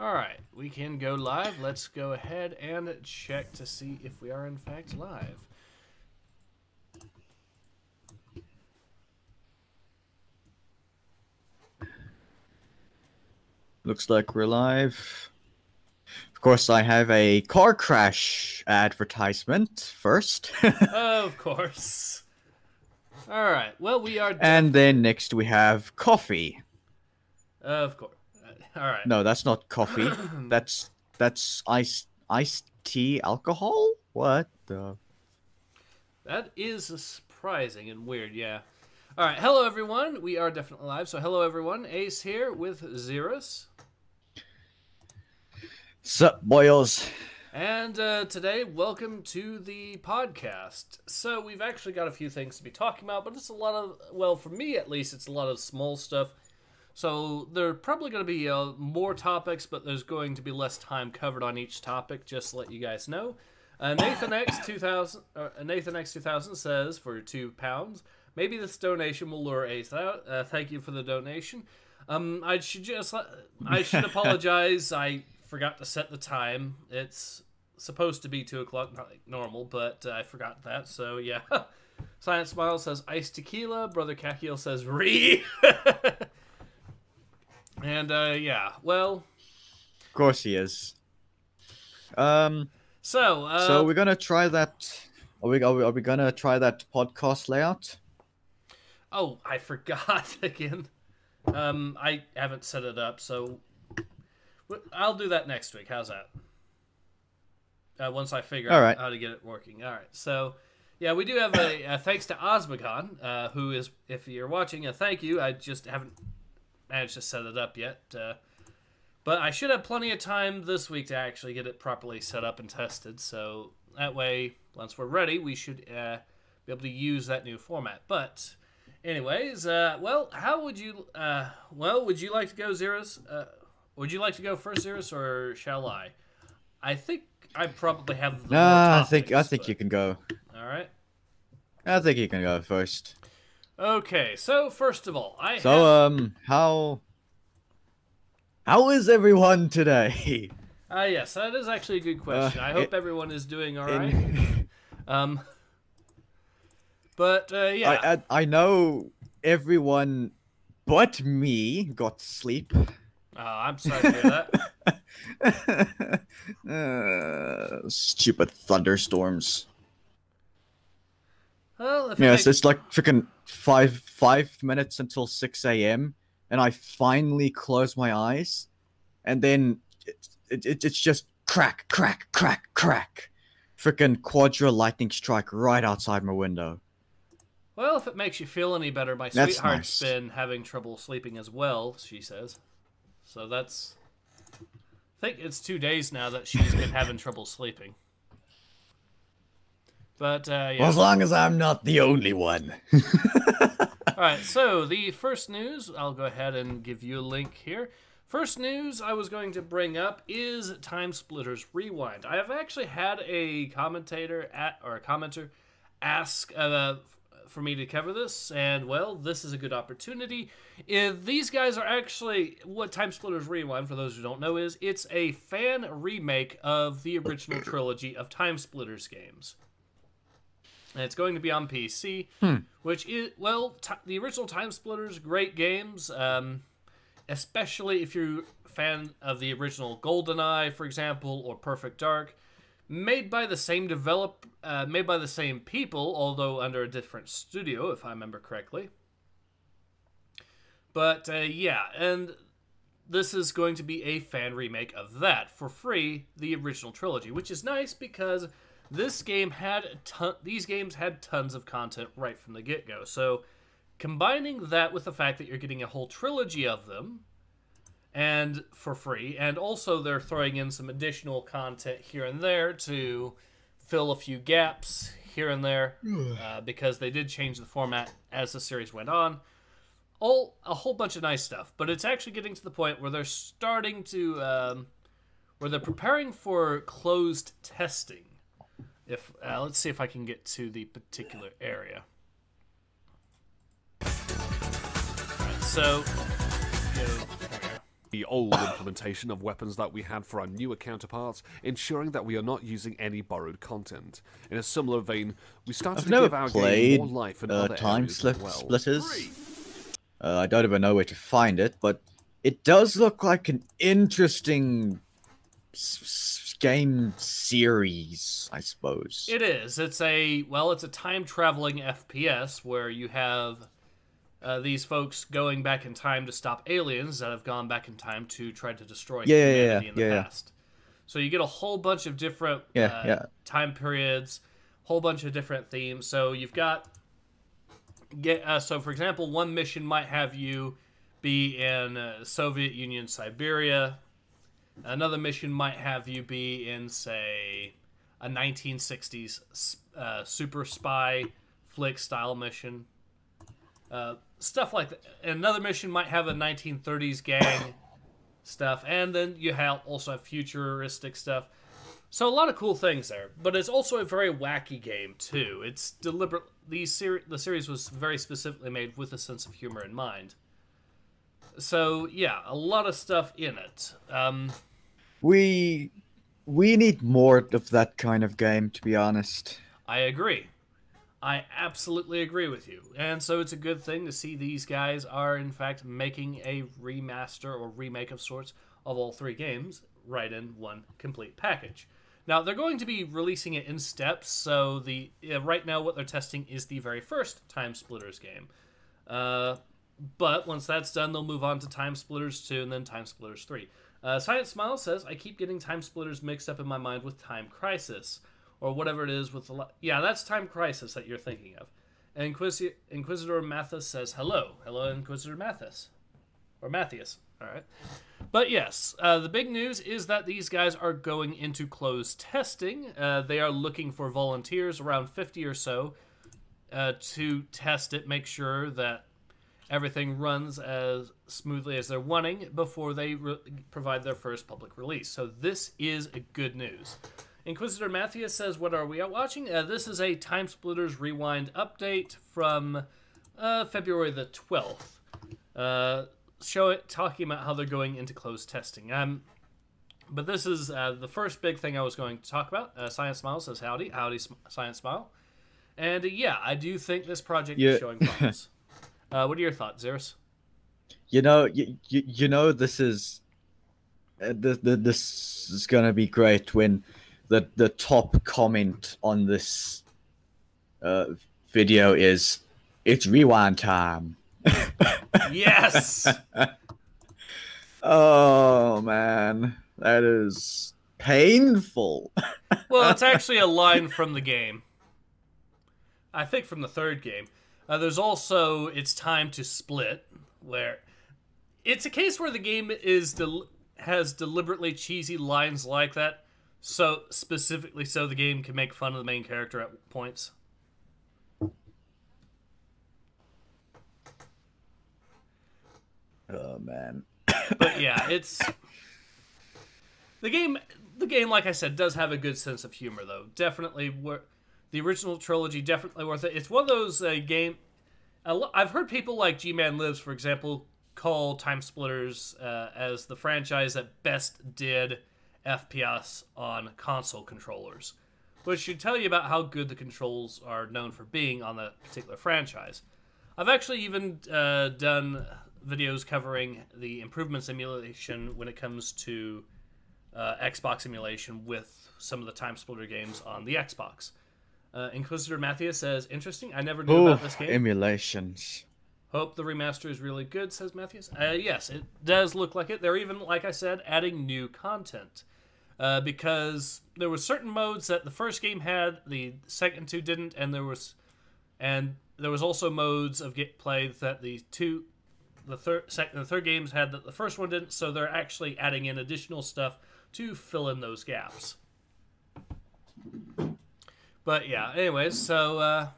Alright, we can go live. Let's go ahead and check to see if we are in fact live. Looks like we're live. Of course, I have a car crash advertisement first. Of course. Alright, well, we are... And then next we have coffee. Of course. Alright. No, that's not coffee. that's iced tea alcohol? What the... That is surprising and weird, yeah. Alright, hello everyone. We are definitely live. So hello everyone. Ace here with Xerius. Sup, boyos? And today, welcome to the podcast. So we've actually got a few things to be talking about, but it's a lot of, well, for me at least, it's a lot of small stuff. So there are probably going to be more topics, but there's going to be less time covered on each topic, just to let you guys know. Nathan X 2000 says for £2, maybe this donation will lure Ace out. Thank you for the donation. I should apologize. I forgot to set the time. It's supposed to be 2 o'clock, not like normal, but I forgot that. So yeah. Science Smile says iced tequila. Brother Kakio says re. And yeah, well, Of course he is. so we're gonna try that. Are we gonna try that podcast layout? Oh, I forgot again. I haven't set it up, so I'll do that next week. How's that? Once I figure out how to get it working. All right. So, yeah, we do have a thanks to Osmocon, who is, if you're watching, a thank you. I just haven't managed to set it up yet. But I should have plenty of time this week to actually get it properly set up and tested. So that way, once we're ready, we should be able to use that new format. But anyways, well, how would you, would you like to go, Xerius? Would you like to go first, Xerius, or shall I? I think I probably have the more topics, I think you can go. All right. I think you can go first. Okay, so first of all, how is everyone today? Yes, that is actually a good question. I hope everyone is doing all right. But yeah, I know everyone but me got sleep. I'm sorry to hear that. Stupid thunderstorms. Well, if Yes, it's like freaking five minutes until 6 a.m. and I finally close my eyes, and then it's just crack, crack, crack, crack. Freaking quadra lightning strike right outside my window. Well, if it makes you feel any better, my That's sweetheart's nice. been having trouble sleeping as well, she says. So that's... I think it's 2 days now that she's been having trouble sleeping. But, yeah. Well, as long as I'm not the only one. Alright, so the first news, I'll go ahead and give you a link here. First news I was going to bring up is Time Splitters Rewind. I have actually had a commenter ask for me to cover this, and well, this is a good opportunity. These guys are actually, what Time Splitters Rewind, for those who don't know, is it's a fan remake of the original trilogy of Time Splitters games. And it's going to be on PC, which is, well, the original Time Splitters, great games, especially if you're a fan of the original GoldenEye, for example, or Perfect Dark. Made by the same made by the same people, although under a different studio, if I remember correctly. But yeah, and this is going to be a fan remake of that for free, the original trilogy, which is nice because this game had these games had tons of content right from the get-go. So combining that with the fact that you're getting a whole trilogy of them, and for free, and also they're throwing in some additional content here and there to fill a few gaps here and there, because they did change the format as the series went on. A whole bunch of nice stuff, but it's actually getting to the point where they're starting to, where they're preparing for closed testing. If let's see if I can get to the particular area. All right, so. the old implementation of weapons that we had for our newer counterparts, ensuring that we are not using any borrowed content. In a similar vein, we started I've to never give our game played more life in other Time areas as well. Splitters. I don't even know where to find it, but it does look like an interesting game series, I suppose. It is. It's a time-traveling FPS where you have these folks going back in time to stop aliens that have gone back in time to try to destroy humanity in the past. So you get a whole bunch of different time periods, whole bunch of different themes. So you've got so for example, one mission might have you be in Soviet Union Siberia. Another mission might have you be in, say, a 1960s super spy flick style mission. Stuff like that. Another mission might have a 1930s gang stuff, and then you also have futuristic stuff. So a lot of cool things there, but it's also a very wacky game too. It's deliberate. The series was very specifically made with a sense of humor in mind. So yeah, a lot of stuff in it. We need more of that kind of game, to be honest. I agree. I absolutely agree with you. And so it's a good thing to see these guys are, in fact, making a remaster or remake of sorts of all three games right in one complete package. Now, they're going to be releasing it in steps, so right now what they're testing is the very first Time Splitters game. But once that's done, they'll move on to Time Splitters 2 and then Time Splitters 3. Science Smile says, I keep getting Time Splitters mixed up in my mind with Time Crisis. Or whatever it is with the... Yeah, that's Time Crisis that you're thinking of. And Inquisitor Mathis says, hello. Hello, Inquisitor Mathis. Or Matthias. All right. But yes, the big news is that these guys are going into closed testing. They are looking for volunteers, around 50 or so, to test it, make sure that everything runs as smoothly as they're wanting before they provide their first public release. So this is good news. Inquisitor Matthias says, what are we watching? This is a Time Splitters Rewind update from February the 12th. Talking about how they're going into closed testing. But this is the first big thing I was going to talk about. Science Smile says, howdy. Howdy, Science Smile. And yeah, I do think this project is showing promise. What are your thoughts, Xerius? You know, this is this is gonna be great when the top comment on this video is, it's rewind time. Yes. Oh man, that is painful. Well, it's actually a line from the game. I think from the third game. There's also It's Time to Split, where it's a case where the game has deliberately cheesy lines like that, so specifically so the game can make fun of the main character at points. Oh man. But yeah, it's the game. The game, like I said, does have a good sense of humor, though. Definitely, the original trilogy definitely worth it. It's one of those game. I've heard people like G-Man Lives, for example, call Time Splitters as the franchise that best did FPS on console controllers, which should tell you about how good the controls are known for being on that particular franchise. I've actually even done videos covering the improvements emulation when it comes to Xbox emulation with some of the Time Splitter games on the Xbox. Inquisitor Matthias says, interesting, I never knew about this game. Emulations. Hope the remaster is really good, says Matthias. Yes, it does look like it. They're even, like I said, adding new content. Because there were certain modes that the first game had, the second two didn't, and there was also modes of play that the third games had that the first one didn't, so they're actually adding in additional stuff to fill in those gaps. But yeah, anyways, so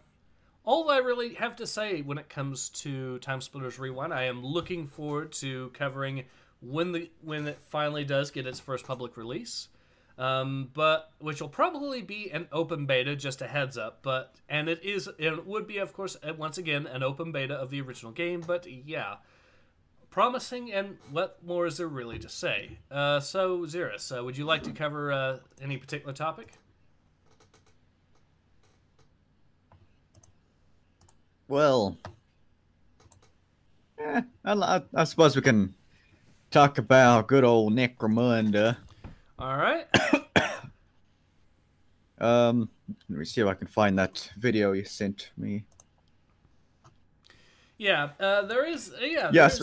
all I really have to say when it comes to Time Splitters Rewind, I am looking forward to covering when it finally does get its first public release, but which will probably be an open beta, just a heads up. And it would be, of course, once again an open beta of the original game. But yeah, promising, and what more is there really to say? So, Xerius, would you like to cover any particular topic? Well, I suppose we can talk about good old Necromunda. All right. Let me see if I can find that video you sent me. Yeah, there is. Yeah. Yes.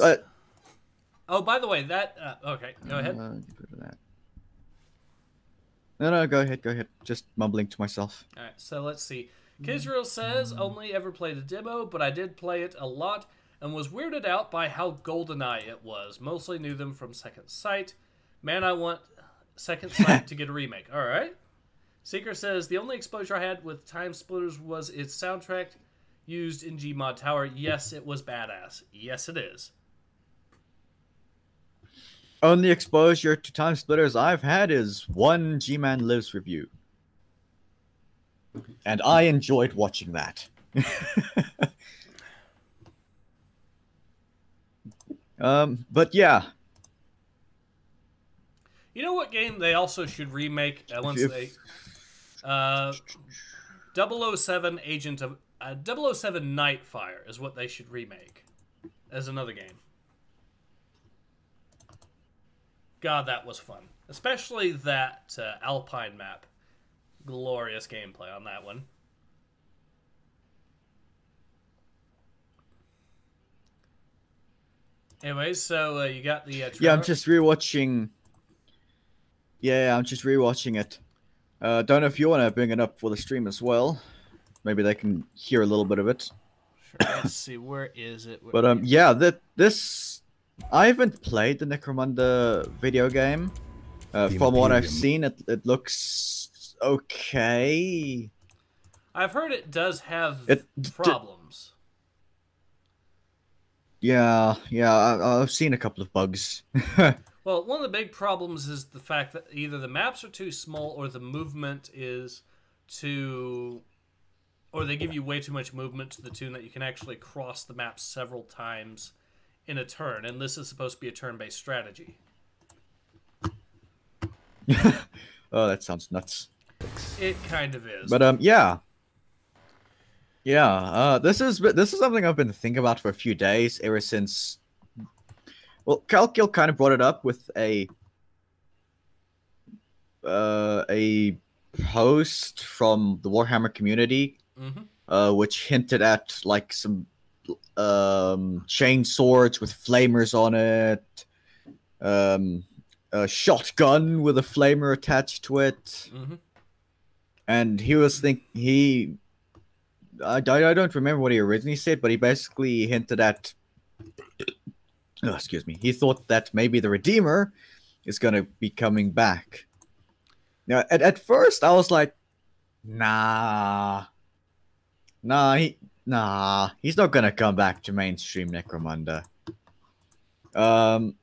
Oh, by the way, that. Okay, go ahead. Get rid of that. No, go ahead, go ahead. Just mumbling to myself. All right, so let's see. Kisrael says, only ever played a demo, but I did play it a lot and was weirded out by how GoldenEye it was. Mostly knew them from Second Sight. Man, I want Second Sight to get a remake. All right. Seeker says, the only exposure I had with Time Splitters was its soundtrack used in Gmod Tower. Yes, it was badass. Yes, it is. Only exposure to Time Splitters I've had is one G-Man Lives review. And I enjoyed watching that. But yeah. You know what game they also should remake once they... 007 Agent of... 007 Nightfire is what they should remake as another game. God, that was fun. Especially that Alpine map. Glorious gameplay on that one. Anyways, so you got the trailer? Yeah, I'm just rewatching. Yeah, I'm just rewatching it. Don't know if you want to bring it up for the stream as well. Maybe they can hear a little bit of it. Sure. Let's see, where is it? But yeah, this I haven't played the Necromunda video game. From what I've seen, it looks okay. I've heard it does have problems. Yeah, I've seen a couple of bugs. Well, one of the big problems is the fact that either the maps are too small or the movement is too... Or they give you way too much movement to the tune that you can actually cross the map several times in a turn. And this is supposed to be a turn-based strategy. Oh, that sounds nuts. It kind of is. But yeah. Yeah, this is something I've been thinking about for a few days, ever since... Well, Calkill kind of brought it up with a post from the Warhammer community, which hinted at like some chain swords with flamers on it, a shotgun with a flamer attached to it, and he was I don't remember what he originally said, but he basically hinted at. Oh, excuse me. He thought that maybe the Redeemer is gonna be coming back. Now, at first, I was like, nah, he's not gonna come back to mainstream Necromunda. But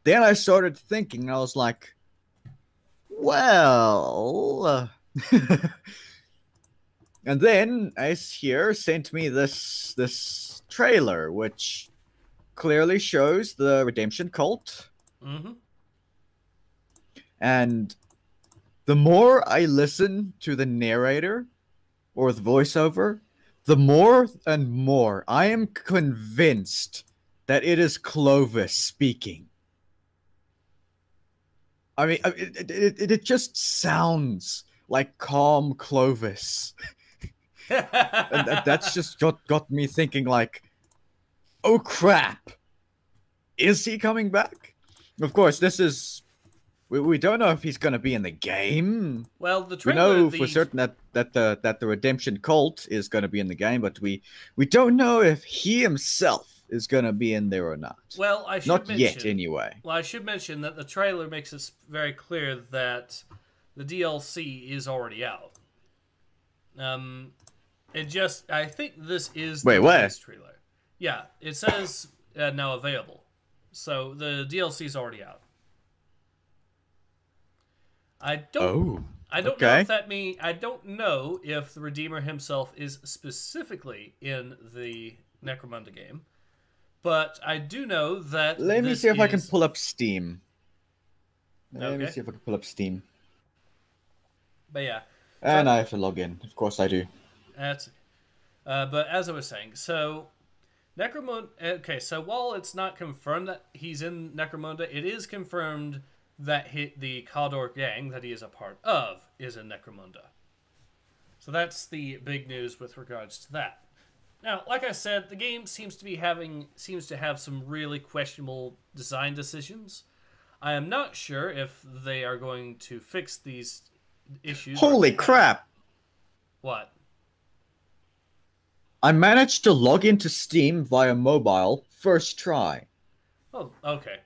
then I started thinking, and I was like, well. And then Ace here sent me this trailer, which clearly shows the Redemption Cult. And the more I listen to the narrator or the voiceover, the more and more I am convinced that it is Clovis speaking. I mean, it just sounds like calm Clovis. And that's just got me thinking, like, oh crap, is he coming back? Of course, this is... We don't know if he's going to be in the game. Well, the we trailer... know for certain that the Redemption Cult is going to be in the game, but we don't know if he himself is going to be in there or not. Well, I should not mention... yet, anyway. Well, I should mention that the trailer makes it very clear that the DLC is already out. I think this is the release trailer. Yeah, it says now available. So the DLC is already out. I don't know if that means... I don't know if the Redeemer himself is specifically in the Necromunda game. But I do know that Let me this see if I can is- pull up Steam. Let me Okay. see if I can pull up Steam. But yeah, And I have to log in. Of course I do. that's. But as I was saying, so Necromunda. Okay, so while it's not confirmed that he's in Necromunda, it is confirmed that the Cawdor gang that he is a part of is in Necromunda. So that's the big news with regards to that. Now, like I said, the game seems to have some really questionable design decisions. I am not sure if they are going to fix these issues. Holy crap! What? I managed to log into Steam via mobile first try. Oh, okay.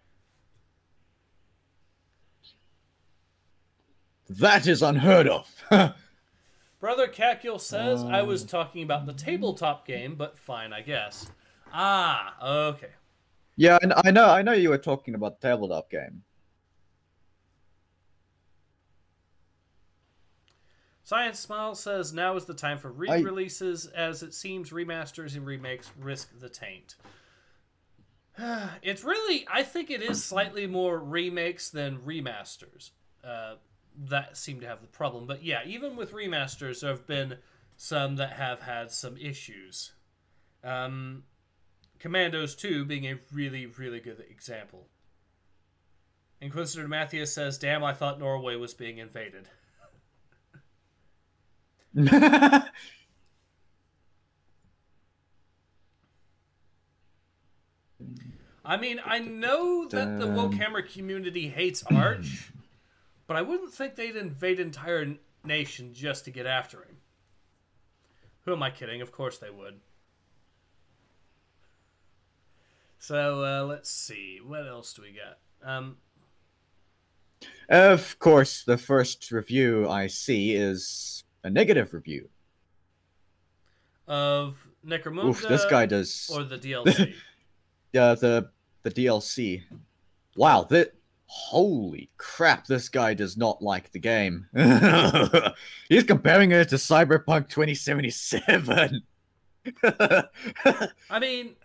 That is unheard of. Brother Kakul says I was talking about the tabletop game, but fine, I guess. Ah, okay. Yeah, and I know you were talking about the tabletop game. Science Smile says now is the time for re-releases, as it seems remasters and remakes risk the taint. It's really, I think it is slightly more remakes than remasters that seem to have the problem. But yeah, even with remasters, there have been some that have had some issues. Commandos 2 being a really, really good example. Inquisitor Matthias says, damn, I thought Norway was being invaded. I mean, I know that the Wokehammer community hates Arch, but I wouldn't think they'd invade an entire nation just to get after him. Who am I kidding? Of course they would. So, let's see. What else do we got? Of course, the first review I see is a negative review. Of Necromunda? Oof, this guy does... Or the DLC? Yeah, the DLC. Wow, holy crap, this guy does not like the game. He's comparing it to Cyberpunk 2077. I mean,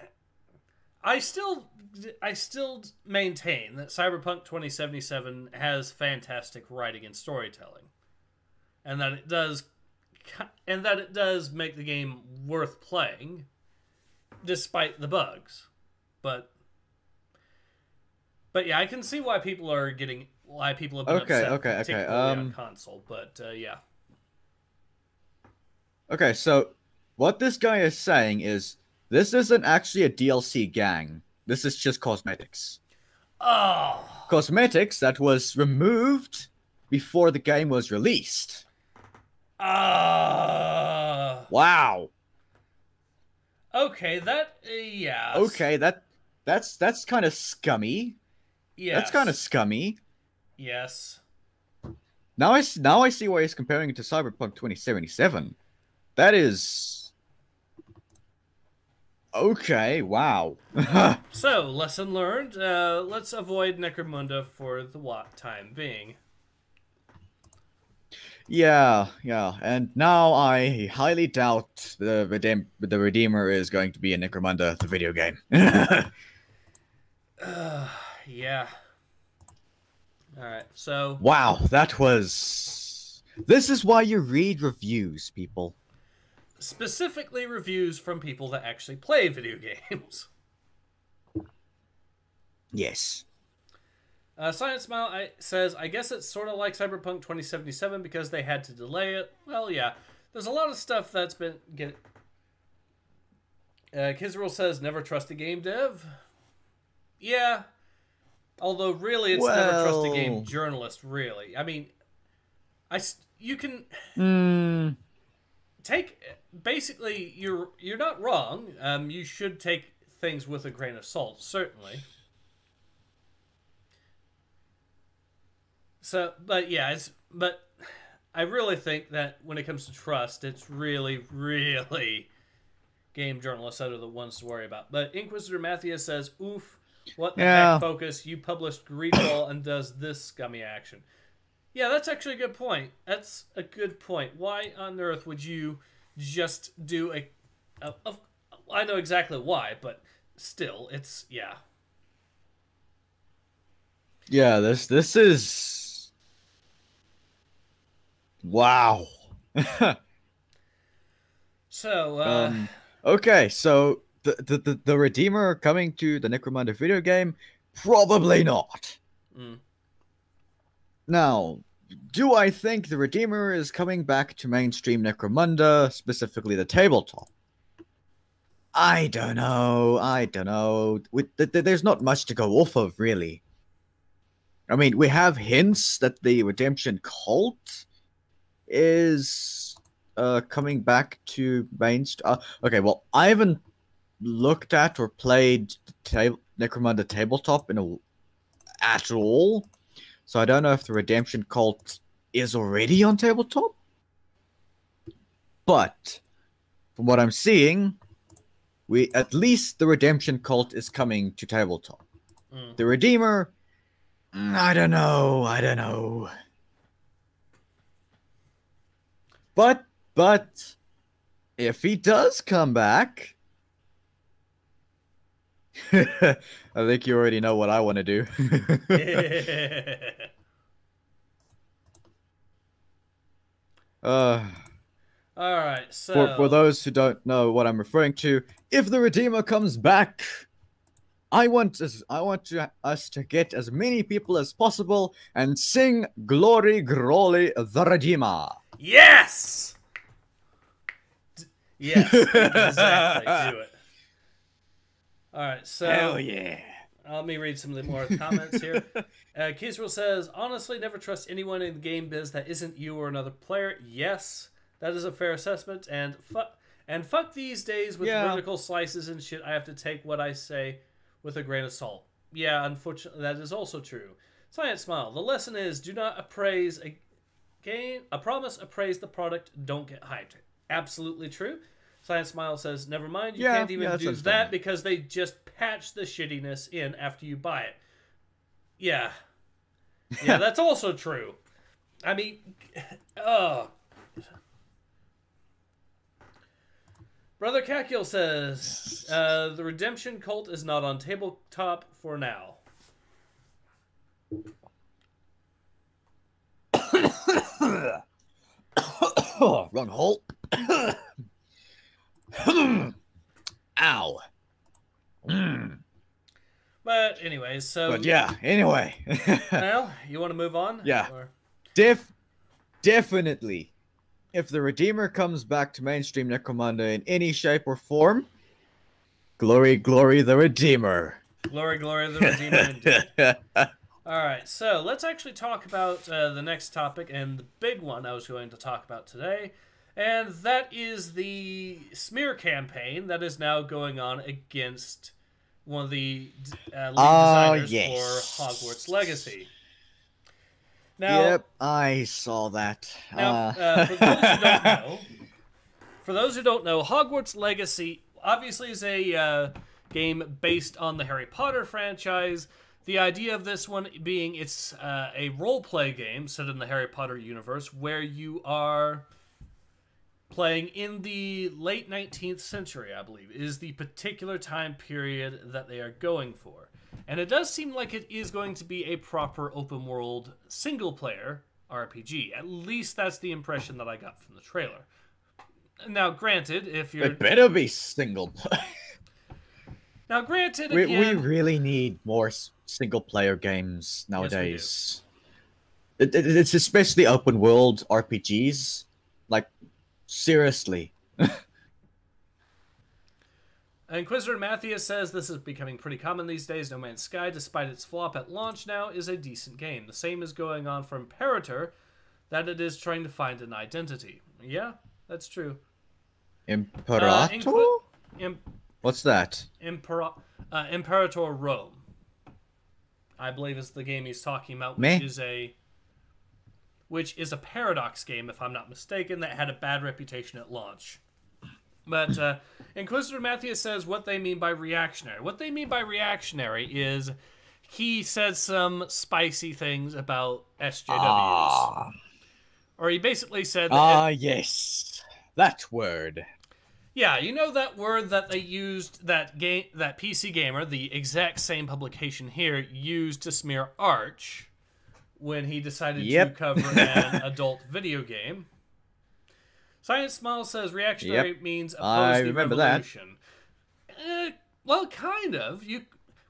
I still maintain that Cyberpunk 2077 has fantastic writing and storytelling, and that it does make the game worth playing, despite the bugs. But yeah, I can see why people are why people have been upset, particularly on console. But yeah. Okay, so what this guy is saying is this isn't actually a DLC gang. This is just cosmetics. Oh. Cosmetics that was removed before the game was released. Wow. Okay, yeah. Okay, that's kind of scummy. Yes. That's kind of scummy. Yes. Now I see why he's comparing it to Cyberpunk 2077. That is... Okay, wow. So, lesson learned. Let's avoid Necromunda for the time being. Yeah, and now I highly doubt the Redeemer is going to be in Necromunda, the video game. Yeah. Alright, so... Wow, that was... This is why you read reviews, people. Specifically reviews from people that actually play video games. Yes. Science Smile says, I guess it's sort of like Cyberpunk 2077 because they had to delay it. Well, yeah. There's a lot of stuff that's been... Kizril says, never trust a game dev. Yeah. Although, really, it's never trust a game journalist, really. I mean, you can... Take... Basically, you're not wrong. You should take things with a grain of salt, certainly. So, but yeah, but I really think that when it comes to trust, it's really, really game journalists that are the ones to worry about. But Inquisitor Matthias says, oof, what the heck, Focus? You published Greedfall and does this scummy action. Yeah, that's actually a good point. That's a good point. Why on earth would you just do I know exactly why, but still, it's yeah. Yeah, this is wow. So, Okay, so the Redeemer coming to the Necromunda video game? Probably not. mm, Now, do I think the Redeemer is coming back to mainstream Necromunda, specifically the tabletop? I don't know. I don't know. There's not much to go off of, really. I mean, we have hints that the Redemption Cult is coming back to mainstream. Okay, well, I haven't looked at or played Necromunda tabletop at all, so I don't know if the Redemption Cult is already on tabletop. But from what I'm seeing, at least the Redemption Cult is coming to tabletop. The Redeemer, I don't know. I don't know. But if he does come back, I think you already know what I want to do. all right. So For those who don't know what I'm referring to, if the Redeemer comes back, I want us to get as many people as possible and sing "Glory, Glory, the Redeemer." yes, yes, exactly. Do it. All right. So Hell yeah. let me read some of the more comments here. Kisril says, honestly, never trust anyone in the game biz that isn't you or another player. Yes, that is a fair assessment. And fuck these days with vertical slices and shit. I have to take what I say with a grain of salt. Yeah, unfortunately, that is also true. Science Smile. The lesson is, do not appraise a game. A promise, appraise the product. Don't get hyped. Absolutely true. Science Smile says, never mind, you can't even do that because they just patch the shittiness in after you buy it. Yeah. Yeah, that's also true. I mean, Brother Kakil says, the Redemption Cult is not on tabletop for now. Wrong hole. Ow. But anyways, so... But yeah, anyway. Well, you want to move on? Yeah. Or... Definitely. If the Redeemer comes back to mainstream Necromunda in any shape or form, glory, glory the Redeemer. Glory, glory the Redeemer indeed. Alright, so let's actually talk about the next topic, and the big one I was going to talk about today, and that is the smear campaign that is now going on against one of the lead designers for Hogwarts Legacy. Now, yep, I saw that. Now, for those who don't know, Hogwarts Legacy obviously is a game based on the Harry Potter franchise. The idea of this one being it's a role-play game set in the Harry Potter universe where you are playing in the late 19th century, I believe, is the particular time period that they are going for. And it does seem like it is going to be a proper open-world single-player RPG. At least that's the impression that I got from the trailer. Now, granted, if you're... It better be single player. Now, granted, we really need more single-player games nowadays. Yes, it's especially open-world RPGs. Like, seriously. Inquisitor Matthias says this is becoming pretty common these days. No Man's Sky, despite its flop at launch now, is a decent game. The same is going on for Imperator, that it is trying to find an identity. Yeah, that's true. Imperator? What's that? Imperator Rome, I believe is the game he's talking about, which is a Paradox game, if I'm not mistaken, that had a bad reputation at launch. But Inquisitor Matthias says what they mean by reactionary. What they mean by reactionary is he said some spicy things about SJWs. Or he basically said that... yes. That word. Yeah, you know that word that they used, that PC Gamer, the exact same publication here, used to smear Arch when he decided to cover an adult video game. Science Smile says reactionary means oppose the revolution. Well, kind of.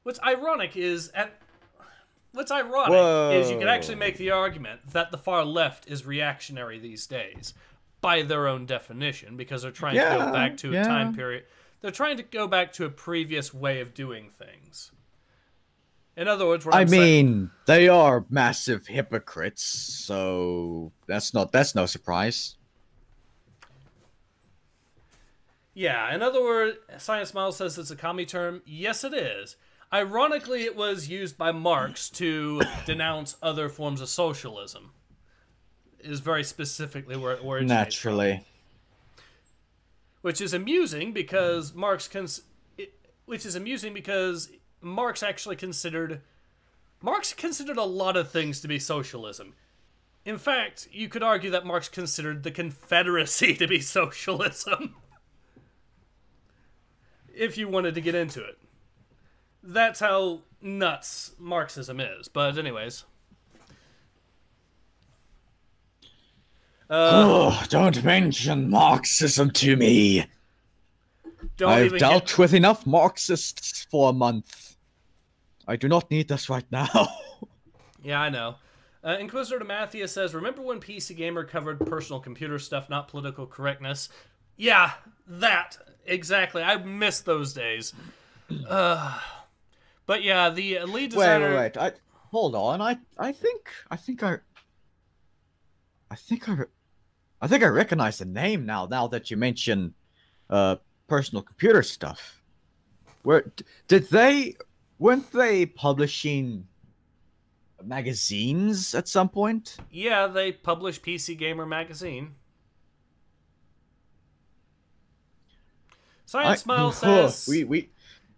What's ironic is you can actually make the argument that the far left is reactionary these days by their own definition, because they're trying to go back to a time period. They're trying to go back to a previous way of doing things. In other words, they are massive hypocrites, so that's no surprise. Yeah, in other words, Science Smile says it's a commie term. Yes, it is. Ironically, it was used by Marx to denounce other forms of socialism. Is very specifically where it originates. Naturally. Which is amusing because Marx actually considered a lot of things to be socialism. In fact, you could argue that Marx considered the Confederacy to be socialism. If you wanted to get into it. That's how nuts Marxism is. But anyways. Don't mention Marxism to me. I've dealt with enough Marxists for a month. I do not need this right now. Yeah, I know. Inquisitor Matthias says, remember when PC Gamer covered personal computer stuff, not political correctness? Yeah, that. Exactly. I miss those days. But yeah, the lead designer... Wait. Hold on. I think I recognize the name now that you mention personal computer stuff. Weren't they publishing magazines at some point? Yeah, they published PC Gamer magazine. Science Smile says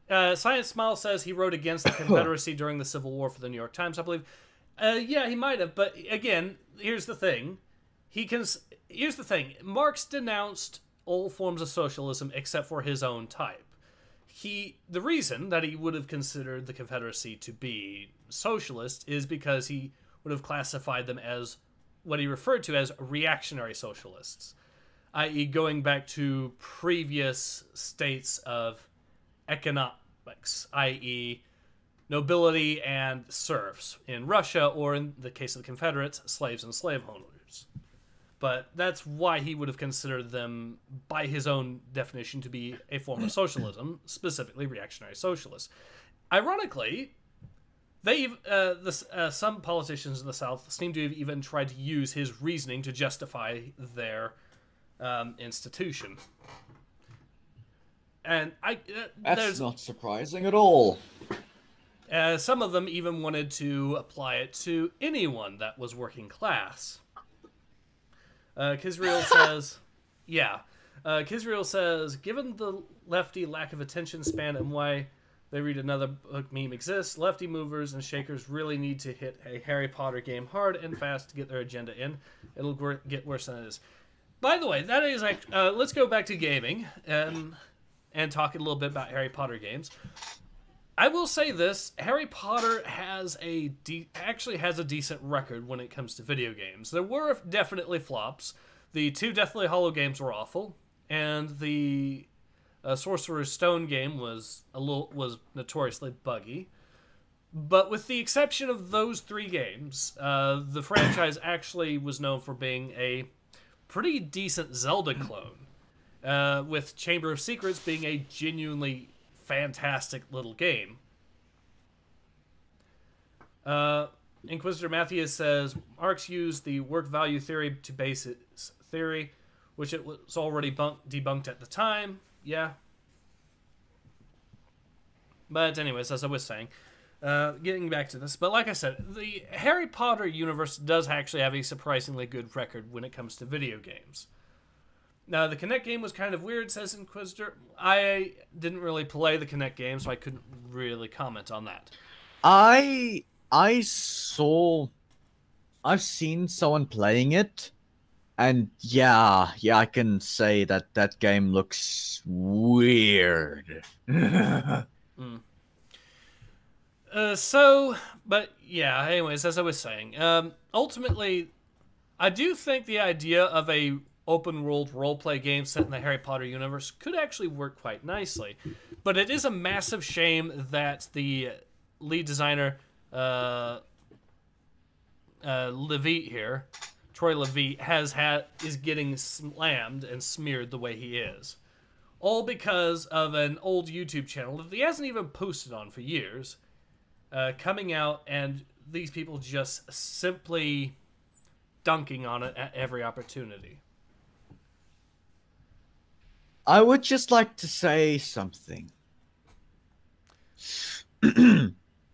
Science Smile says he wrote against the Confederacy during the Civil War for the New York Times, I believe. Yeah, he might have, but again, here's the thing. Here's the thing. Marx denounced all forms of socialism except for his own type. The reason that he would have considered the Confederacy to be socialist is because he would have classified them as what he referred to as reactionary socialists, i.e. going back to previous states of economics, i.e. nobility and serfs in Russia, or in the case of the Confederates, slaves and slaveholders. But that's why he would have considered them, by his own definition, to be a form of socialism, specifically reactionary socialists. Ironically, some politicians in the South seem to have even tried to use his reasoning to justify their institution. And that's not surprising at all. Some of them even wanted to apply it to anyone that was working class. Kizriel says, Kizriel says, given the lefty lack of attention span and why they read another book meme exists, lefty movers and shakers really need to hit a Harry Potter game hard and fast to get their agenda in. It'll get worse than it is. By the way, that is like, let's go back to gaming and talk a little bit about Harry Potter games. I will say this: Harry Potter actually has a decent record when it comes to video games. There were definitely flops. The 2 Deathly Hollow games were awful, and the Sorcerer's Stone game was notoriously buggy. But with the exception of those 3 games, the franchise actually was known for being a pretty decent Zelda clone, with Chamber of Secrets being a genuinely fantastic little game. Inquisitor Matthias says Marx used the work value theory to base his theory, which it was already debunked at the time. Yeah. But anyways, as I was saying, getting back to this, but like I said, the Harry Potter universe does actually have a surprisingly good record when it comes to video games. Now, the Kinect game was kind of weird, says Inquisitor. I didn't really play the Kinect game, so I couldn't really comment on that. I've seen someone playing it, And yeah, I can say that that game looks weird. But yeah, anyways, as I was saying, ultimately, I do think the idea of a open world roleplay game set in the Harry Potter universe could actually work quite nicely. But it is a massive shame that the lead designer, Levite here, Troy Levite, is getting slammed and smeared the way he is. All because of an old YouTube channel that he hasn't even posted on for years, coming out and these people just simply dunking on it at every opportunity. I would just like to say something.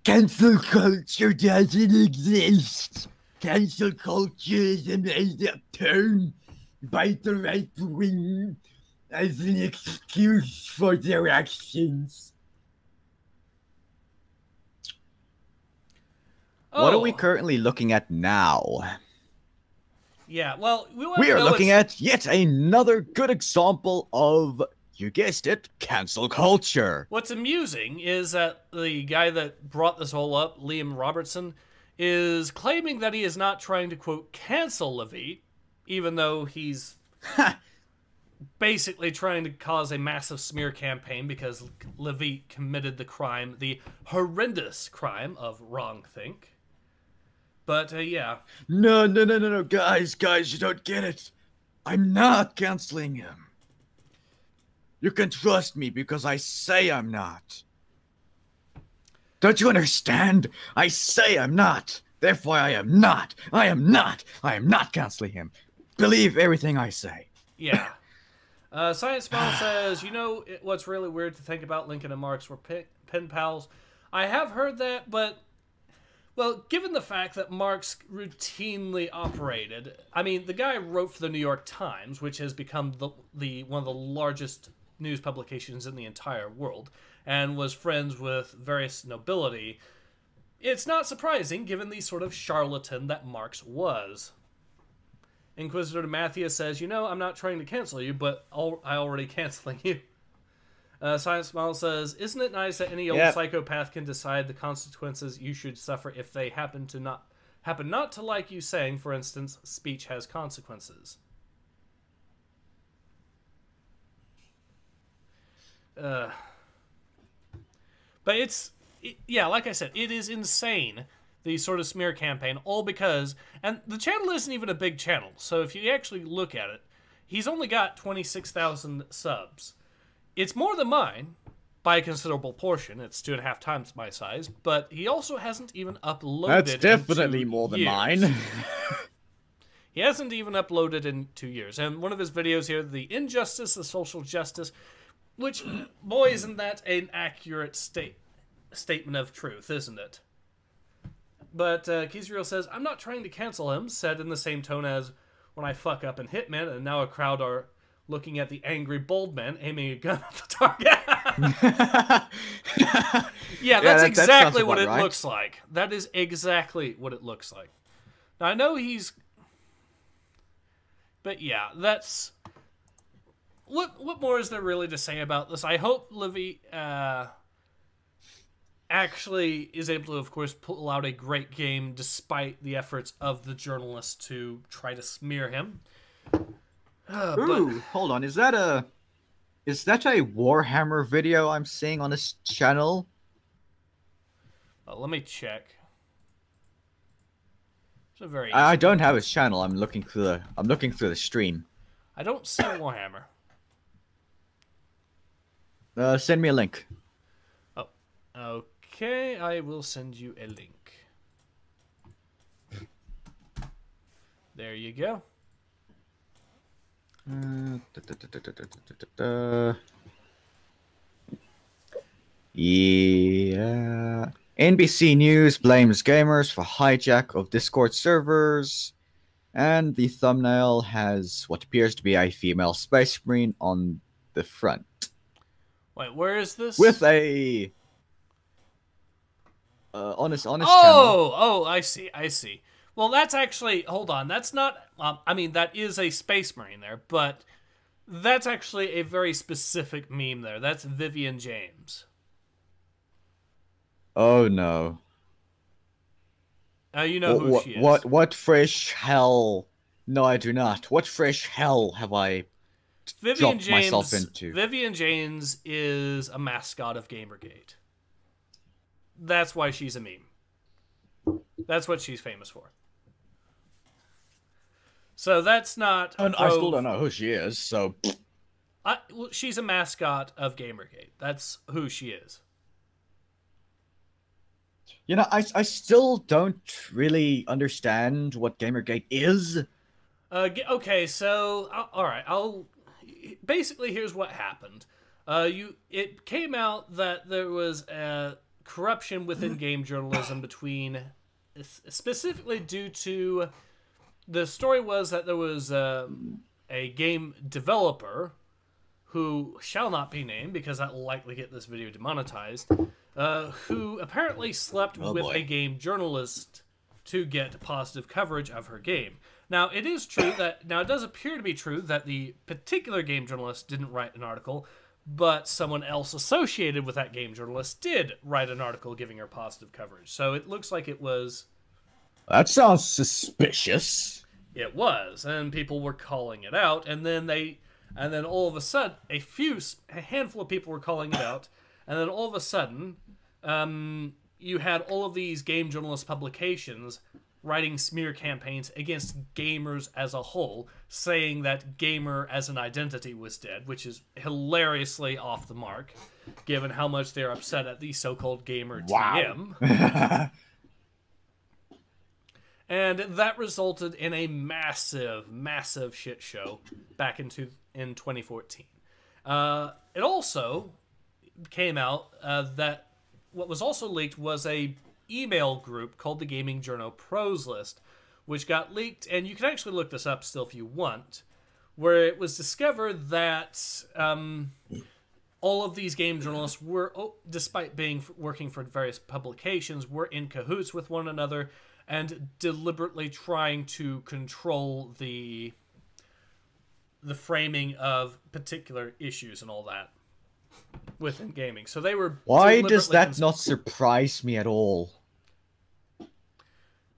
Cancel culture doesn't exist. Cancel culture is a made-up term by the right wing as an excuse for their actions. What are we currently looking at now? Yeah, well, we are looking at yet another good example of, you guessed it, cancel culture. What's amusing is that the guy that brought this all up, Liam Robertson, is claiming that he is not trying to, quote, cancel Levite, even though he's basically trying to cause a massive smear campaign because Levite committed the crime, the horrendous crime of wrongthink. But, yeah. No, guys, you don't get it. I'm not canceling him. You can trust me because I say I'm not. Don't you understand? I say I'm not. Therefore, I am not. I am not canceling him. Believe everything I say. Yeah. Science Model says, you know what's really weird to think about? Lincoln and Marx were pen pals. I have heard that, but... Well, given the fact that Marx routinely operated, I mean, the guy wrote for the New York Times, which has become one of the largest news publications in the entire world, and was friends with various nobility. It's not surprising, given the sort of charlatan that Marx was. Inquisitor Matthias says, you know, I'm not trying to cancel you, but I already canceling you. Science Model says, isn't it nice that any old psychopath can decide the consequences you should suffer if they happen not to like you saying, for instance, speech has consequences? But yeah, like I said, it is insane, the sort of smear campaign, all because, and the channel isn't even a big channel, so if you actually look at it, he's only got 26,000 subs. It's more than mine, by a considerable portion. It's 2.5 times my size, but he also hasn't even uploaded. That's definitely more than mine. He hasn't even uploaded in 2 years. And one of his videos here, The Injustice of Social Justice, which, boy, isn't that an accurate statement of truth, isn't it? But Kizreal says, I'm not trying to cancel him, said in the same tone as when I fuck up in Hitman, and now a crowd are looking at the angry bold man aiming a gun at the target. Yeah, that's exactly what it looks like. That is exactly what it looks like. Now, I know he's... But yeah, that's... What more is there really to say about this? I hope Levy actually is able to, of course, pull out a great game despite the efforts of the journalists to try to smear him. Ooh, hold on. Is that a Warhammer video I'm seeing on this channel? Let me check. It's a very I don't have his channel. I'm looking through the stream. I don't see Warhammer. Send me a link. Oh, okay. I will send you a link. There you go. Yeah. NBC News blames gamers for hijack of Discord servers, and the thumbnail has what appears to be a female space marine on the front. Wait, where is this? With a on his channel. Oh, I see. Well, that's actually, hold on, that's not, I mean, that is a Space Marine there, but that's actually a very specific meme there. That's Vivian James. Oh no. You know who she is. What fresh hell? No, I do not. What fresh hell have I dropped myself into? Vivian James is a mascot of Gamergate. That's why she's a meme. That's what she's famous for. So that's not. And I still don't know who she is. So well, she's a mascot of Gamergate. That's who she is. You know, I still don't really understand what Gamergate is. Okay, so all right, basically here's what happened. It came out that there was corruption within game journalism between, specifically due to, the story was that there was a game developer who shall not be named because that will likely get this video demonetized. Who apparently slept with a game journalist to get positive coverage of her game. Now, it is true that, now it does appear to be true that the particular game journalist didn't write an article, but someone else associated with that game journalist did write an article giving her positive coverage. So it looks like it was... That sounds suspicious. It was, and people were calling it out, and then all of a sudden, a handful of people were calling it out, and then all of a sudden, you had all of these game journalist publications writing smear campaigns against gamers as a whole, saying that gamer as an identity was dead, which is hilariously off the mark, given how much they're upset at the so-called gamer TM. Wow. And that resulted in a massive, massive shit show back in 2014. It also came out that what was also leaked was a email group called the Gaming Journal Pros List, which got leaked, and you can actually look this up still if you want, where it was discovered that all of these game journalists were, despite working for various publications, were in cahoots with one another and deliberately trying to control the framing of particular issues and all that within gaming. So they were... Why does that not surprise me at all?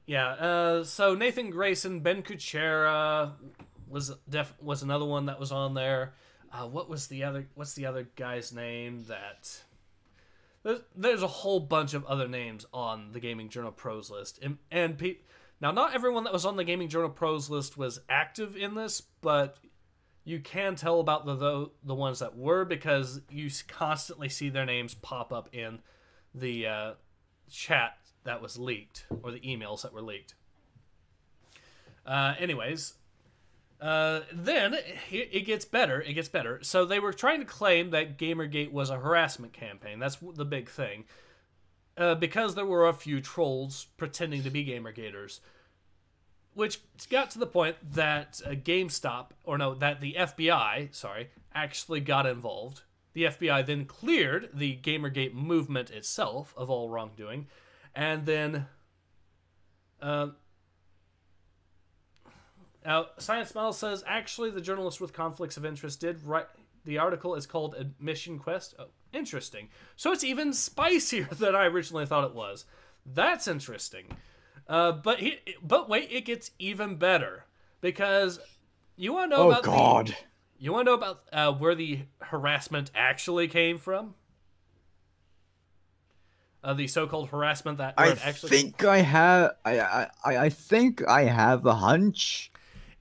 Yeah, so Nathan Grayson, Ben Kuchera was another one that was on there. What's the other guy's name that... There's a whole bunch of other names on the Gaming Journal Pros list. Now, not everyone that was on the Gaming Journal Pros list was active in this, but you can tell about the ones that were, because you constantly see their names pop up in the chat that was leaked, or the emails that were leaked. Anyways, then it gets better. It gets better. So they were trying to claim that Gamergate was a harassment campaign. That's the big thing. Because there were a few trolls pretending to be Gamergaters. Which got to the point that that the FBI, actually got involved. The FBI then cleared the Gamergate movement itself of all wrongdoing. And then... Now, Science Smile says, actually, the journalist with conflicts of interest did write... The article is called Admission Quest. Oh, interesting. So it's even spicier than I originally thought it was. That's interesting. But wait, it gets even better. Because you want to know about... You want to know about where the harassment actually came from? The so-called harassment that... I think I have a hunch.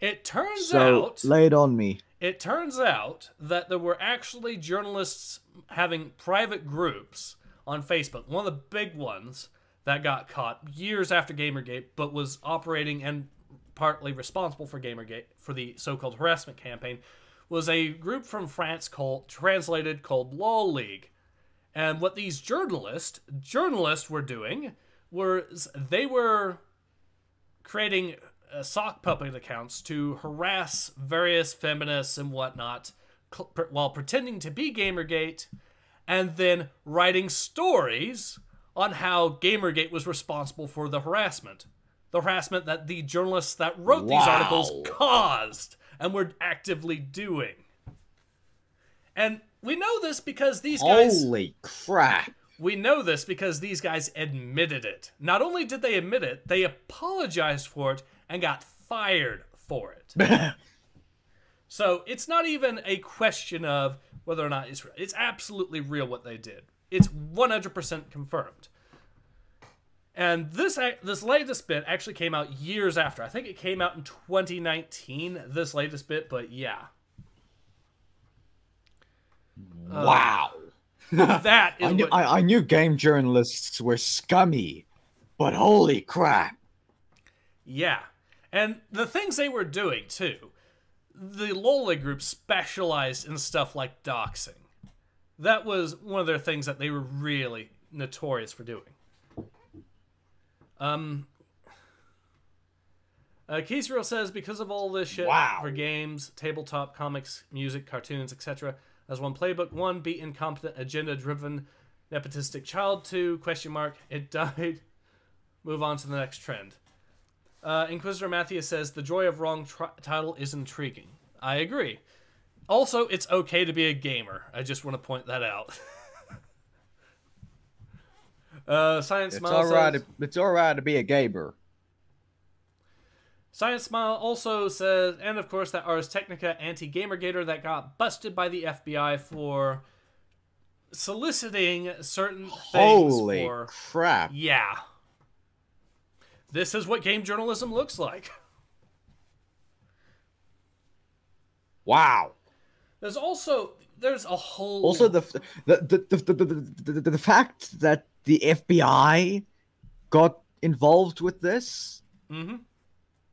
It turns out... lay it on me. It turns out that there were actually journalists having private groups on Facebook. One of the big ones that got caught years after Gamergate, but was operating and partly responsible for Gamergate, for the so-called harassment campaign, was a group from France called LOL League. And what these journalists were doing was they were creating sock puppet accounts to harass various feminists and whatnot while pretending to be Gamergate, and then writing stories on how Gamergate was responsible for the harassment. the harassment that the journalists that wrote these articles caused and were actively doing. And we know this because these guys... Holy crap. We know this because these guys admitted it. Not only did they admit it, they apologized for it and got fired for it. So it's not even a question of whether or not it's real. It's absolutely real what they did. It's 100% confirmed. And this latest bit actually came out years after. I think it came out in 2019, this latest bit, but yeah. Wow. That is I knew game journalists were scummy, but holy crap. Yeah. And the things they were doing, too. The Lola group specialized in stuff like doxing. That was one of their things that they were really notorious for doing. Keysreal says, because of all this shit for games, tabletop, comics, music, cartoons, etc., as one playbook, 1, be incompetent, agenda-driven, nepotistic child, 2, question mark, it died, move on to the next trend. Inquisitor Matthias says, the joy of wrong title is intriguing. I agree. Also, it's okay to be a gamer. I just want to point that out. Science Smile says... It's alright to be a gamer. Science Smile also says, and of course that Ars Technica anti-gamergator that got busted by the FBI for soliciting certain things. Holy crap. Yeah. This is what game journalism looks like. Wow. There's a whole... Also, the fact that the FBI got involved with this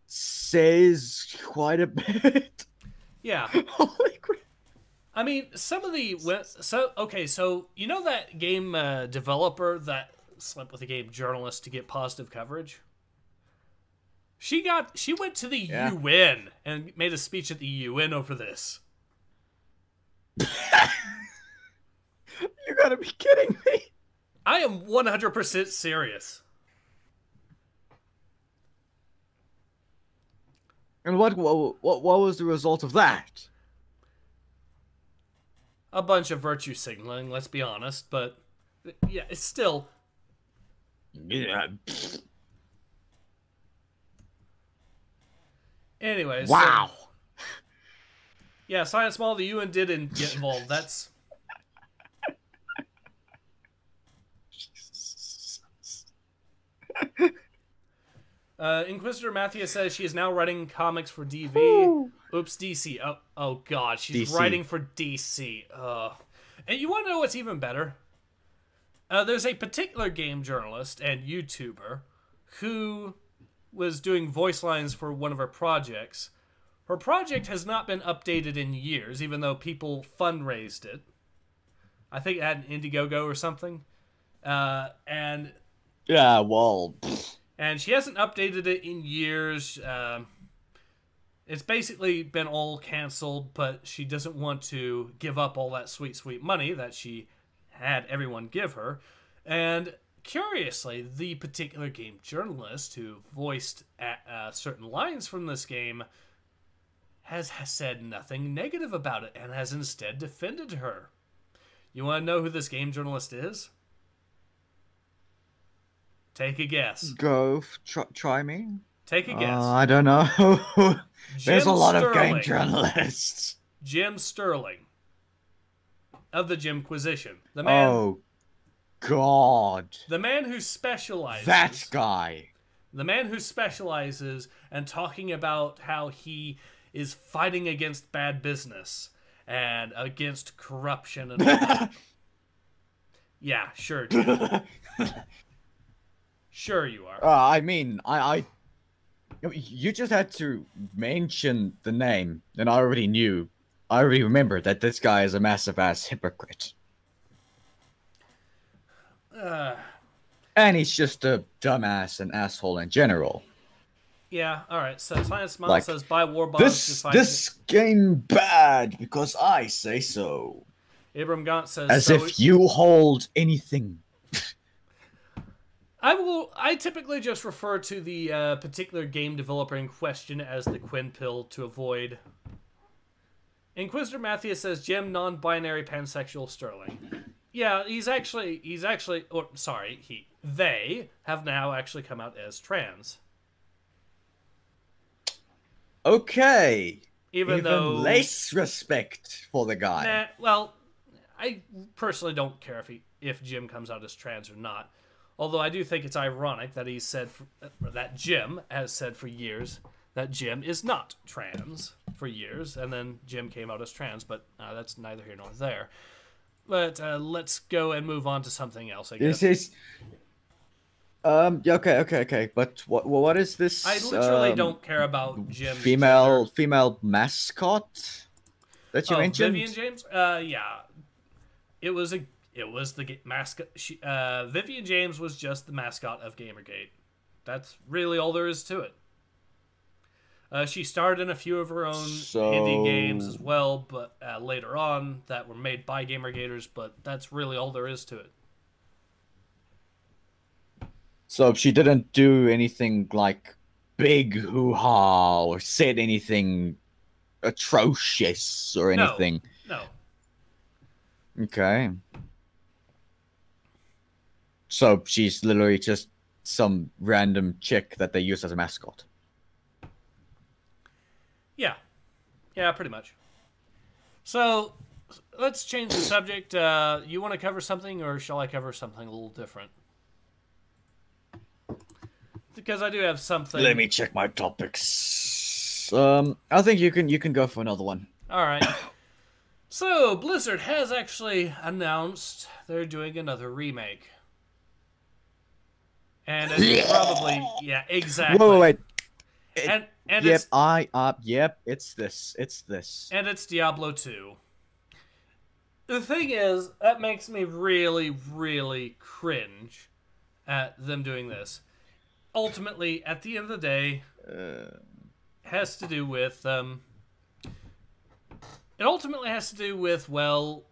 says quite a bit. Yeah. Holy crap. I mean, some of the... So you know that game developer that slept with a game journalist to get positive coverage? She went to the UN and made a speech at the UN over this. You gotta be kidding me. I am 100% serious. And what was the result of that? A bunch of virtue signaling, let's be honest, but yeah, it's still... Yeah. Anyways. Wow. So, yeah, Science Small, the UN didn't get involved. That's... Inquisitor Matthias says she is now writing comics for DV. Ooh. Oops, DC. Oh God, she's DC. writing for DC. And you want to know what's even better? There's a particular game journalist and YouTuber who was doing voice lines for one of her projects. Her project has not been updated in years, even though people fundraised it. I think it had an Indiegogo or something. And... Yeah, well... And she hasn't updated it in years. It's basically been all canceled, but she doesn't want to give up all that sweet, sweet money that she had everyone give her. And curiously, the particular game journalist who voiced certain lines from this game has said nothing negative about it and has instead defended her. You want to know who this game journalist is? Take a guess. Go, try me. Take a guess. I don't know. There's a lot of game Sterling. journalists. Jim Sterling of the Jimquisition. The man. Oh, God. The man who specializes. That guy. The man who specializes and talking about how he is fighting against bad business and against corruption and all that. Yeah, sure, Jim. Sure you are. I mean, you just had to mention the name, and I already knew. I already remembered that this guy is a massive ass hypocrite. And he's just a dumbass and asshole in general. Yeah, alright, so Science Smile says, buy war bonds. This game bad because I say so. Abram Gaunt says, as if you hold anything. I typically just refer to the particular game developer in question as the Quinn pill to avoid. Inquisitor Matthias says Jim non-binary pansexual Sterling. Yeah, they have now actually come out as trans. Okay. Even though less respect for the guy. Nah, well, I personally don't care if Jim comes out as trans or not. Although I do think it's ironic that that Jim has said for years that Jim is not trans for years, and then Jim came out as trans, but that's neither here nor there. But let's go and move on to something else, I guess. This is... okay. But what is this? I literally don't care about Jim's female mascot that you mentioned? Vivian James? Yeah. It was the mascot. Vivian James was just the mascot of Gamergate. That's really all there is to it. She starred in a few of her own indie games as well, but later on that were made by Gamergaters, but that's really all there is to it. So she didn't do anything like big hoo-ha or said anything atrocious or anything? No. Okay. So she's literally just some random chick that they use as a mascot. Yeah, pretty much. So, let's change the subject. You want to cover something, or shall I cover something a little different? Because I do have something. Let me check my topics. I think you can go for another one. All right. So, Blizzard has actually announced they're doing another remake. And it's probably... Yeah, exactly. Wait. And yep, it's it's this. And it's Diablo 2. The thing is, that makes me really, really cringe at them doing this. Ultimately, at the end of the day, has to do with it ultimately has to do with, well,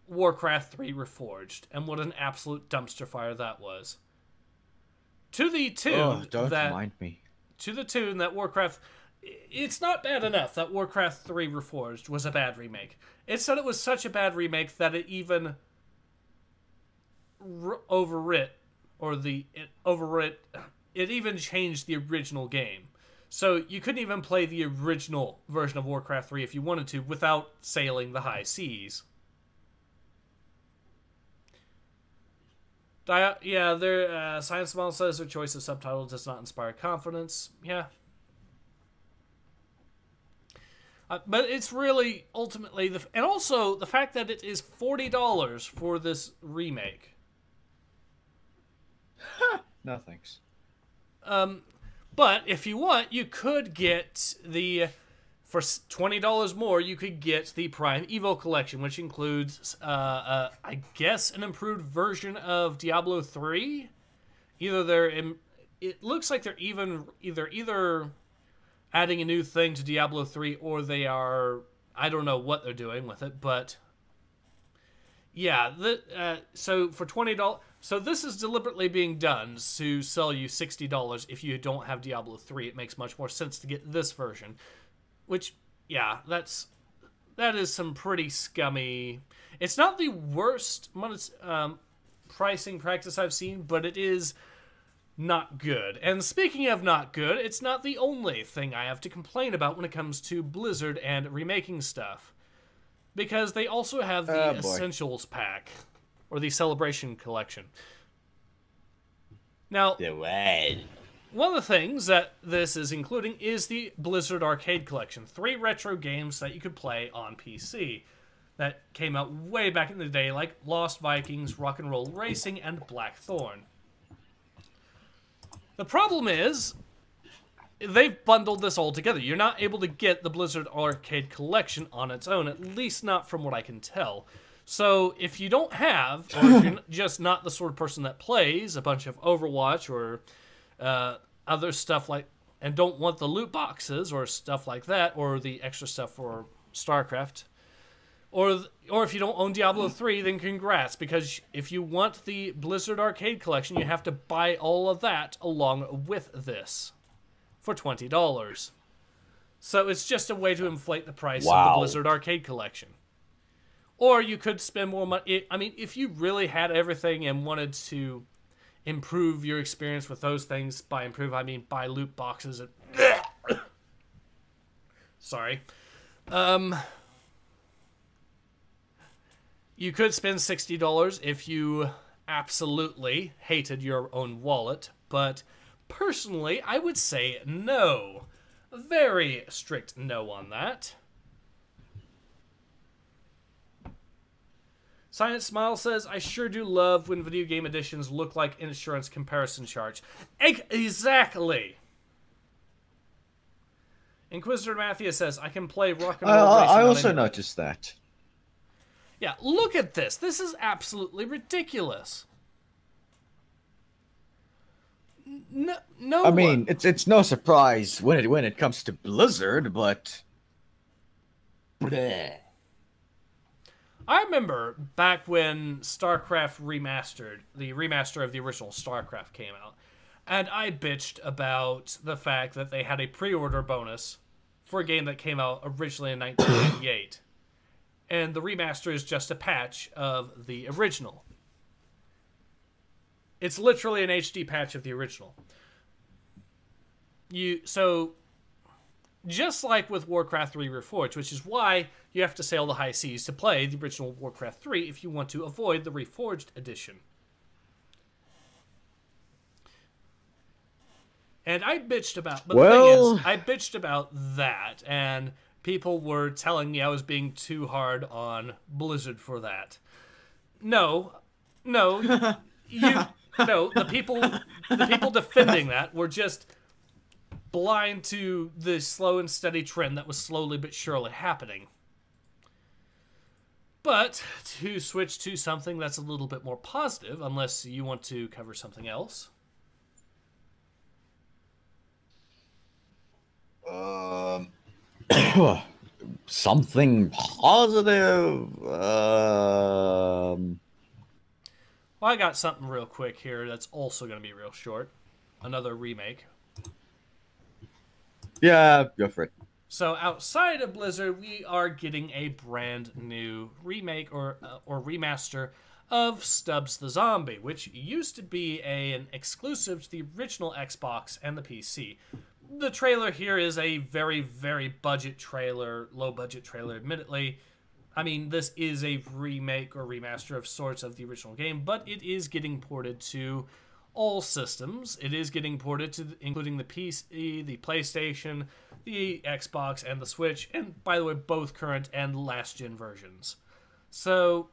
Warcraft 3 Reforged, and what an absolute dumpster fire that was. To the tune remind me. To the tune that Warcraft... It's not bad enough that Warcraft 3 Reforged was a bad remake. It said it was such a bad remake that it even it even changed the original game. So you couldn't even play the original version of Warcraft 3 if you wanted to without sailing the high seas. Science Model says their choice of subtitle does not inspire confidence. Yeah. But it's really ultimately and also the fact that it is $40 for this remake. No thanks. But if you want, you could get for $20 more, you could get the Prime Evo collection, which includes, I guess, an improved version of Diablo 3. It looks like they're either adding a new thing to Diablo 3, or they are, I don't know what they're doing with it, but yeah, so for $20, so this is deliberately being done to sell you $60 if you don't have Diablo 3. It makes much more sense to get this version. Which, yeah, that is some pretty scummy... It's not the worst pricing practice I've seen, but it is not good. And speaking of not good, it's not the only thing I have to complain about when it comes to Blizzard and remaking stuff. Because they also have the Essentials Pack, or the Celebration Collection. Now... One of the things that this is including is the Blizzard Arcade Collection. 3 retro games that you could play on PC that came out way back in the day, like Lost Vikings, Rock and Roll Racing, and Blackthorn. The problem is, they've bundled this all together. You're not able to get the Blizzard Arcade Collection on its own, at least not from what I can tell. So if you don't have, or if you're just not the sort of person that plays a bunch of Overwatch or... other stuff and don't want the loot boxes or stuff like that, or the extra stuff for StarCraft, Or if you don't own Diablo 3, then congrats, because if you want the Blizzard Arcade Collection, you have to buy all of that along with this for $20. So it's just a way to inflate the price of the Blizzard Arcade Collection. Or you could spend more money. I mean, if you really had everything and wanted to improve your experience with those things, by improve, I mean buy loot boxes and... Sorry. You could spend $60 if you absolutely hated your own wallet, but personally, I would say no. A very strict no on that. Science Smile says, I sure do love when video game editions look like insurance comparison charts. Exactly! Inquisitor Matthew says, I can play rock and roll racing. I also noticed that. Yeah, look at this. This is absolutely ridiculous. No. I mean, it's no surprise when it comes to Blizzard, but bleh. I remember back when StarCraft Remastered, the remaster of the original StarCraft came out, and I bitched about the fact that they had a pre-order bonus for a game that came out originally in 1998. And the remaster is just a patch of the original. It's literally an HD patch of the original. So, just like with Warcraft 3 Reforged, which is why you have to sail the high seas to play the original Warcraft 3 if you want to avoid the Reforged edition. And I bitched about... But the thing is, I bitched about that, and people were telling me I was being too hard on Blizzard for that. No, the people defending that were just blind to the slow and steady trend that was slowly but surely happening. But to switch to something that's a little bit more positive, unless you want to cover something else. Something positive. Well, I got something real quick here that's also going to be real short. Another remake. Yeah, go for it. So outside of Blizzard, we are getting a brand new remake or remaster of Stubbs the Zombie, which used to be an exclusive to the original Xbox and the PC. The trailer here is a very, very budget trailer, low-budget trailer, admittedly. I mean, this is a remake or remaster of sorts of the original game, but it is getting ported to all systems. It is getting ported to, including the PC, the PlayStation, the Xbox, and the Switch, and, by the way, both current and last-gen versions. So,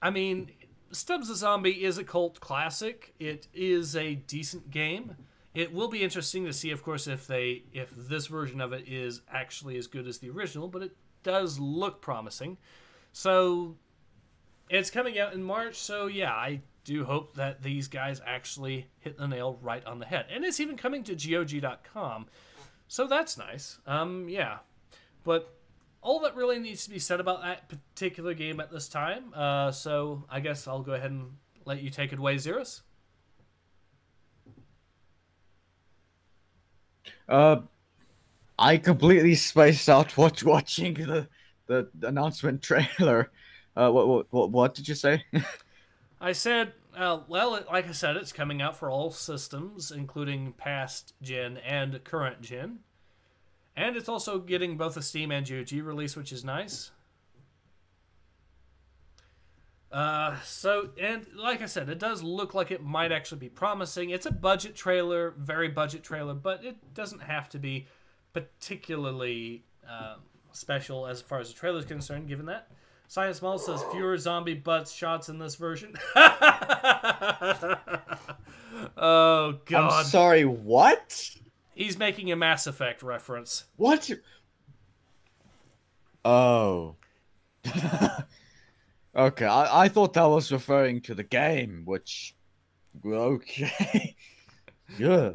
I mean, Stubbs the Zombie is a cult classic. It is a decent game. It will be interesting to see, of course, if this version of it is actually as good as the original, but it does look promising. So, it's coming out in March, so yeah, I do hope that these guys actually hit the nail right on the head. And it's even coming to GOG.com, so that's nice. Yeah. But all that really needs to be said about that particular game at this time, so I guess I'll go ahead and let you take it away, Xerius. I completely spaced out watching the announcement trailer. What did you say? I said, well, like I said, it's coming out for all systems, including past gen and current gen. And it's also getting both a Steam and GOG release, which is nice. And like I said, it does look like it might actually be promising. It's a budget trailer, very budget trailer, but it doesn't have to be particularly special as far as the trailer is concerned, given that. Science Mall says fewer zombie butt shots in this version. Oh, God. I'm sorry, what? He's making a Mass Effect reference. What? Oh. Okay, I thought that was referring to the game, which... Okay. Yeah.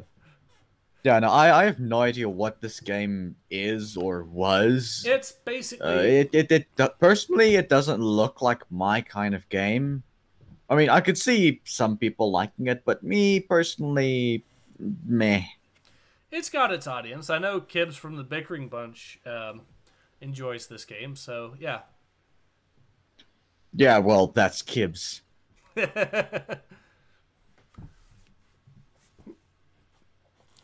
Yeah, no, I have no idea what this game is or was. It's basically Personally, it doesn't look like my kind of game. I mean, I could see some people liking it, but me personally, meh. it's got its audience. I know Kibbs from the Bickering Bunch enjoys this game, so yeah. Yeah, well, that's Kibbs.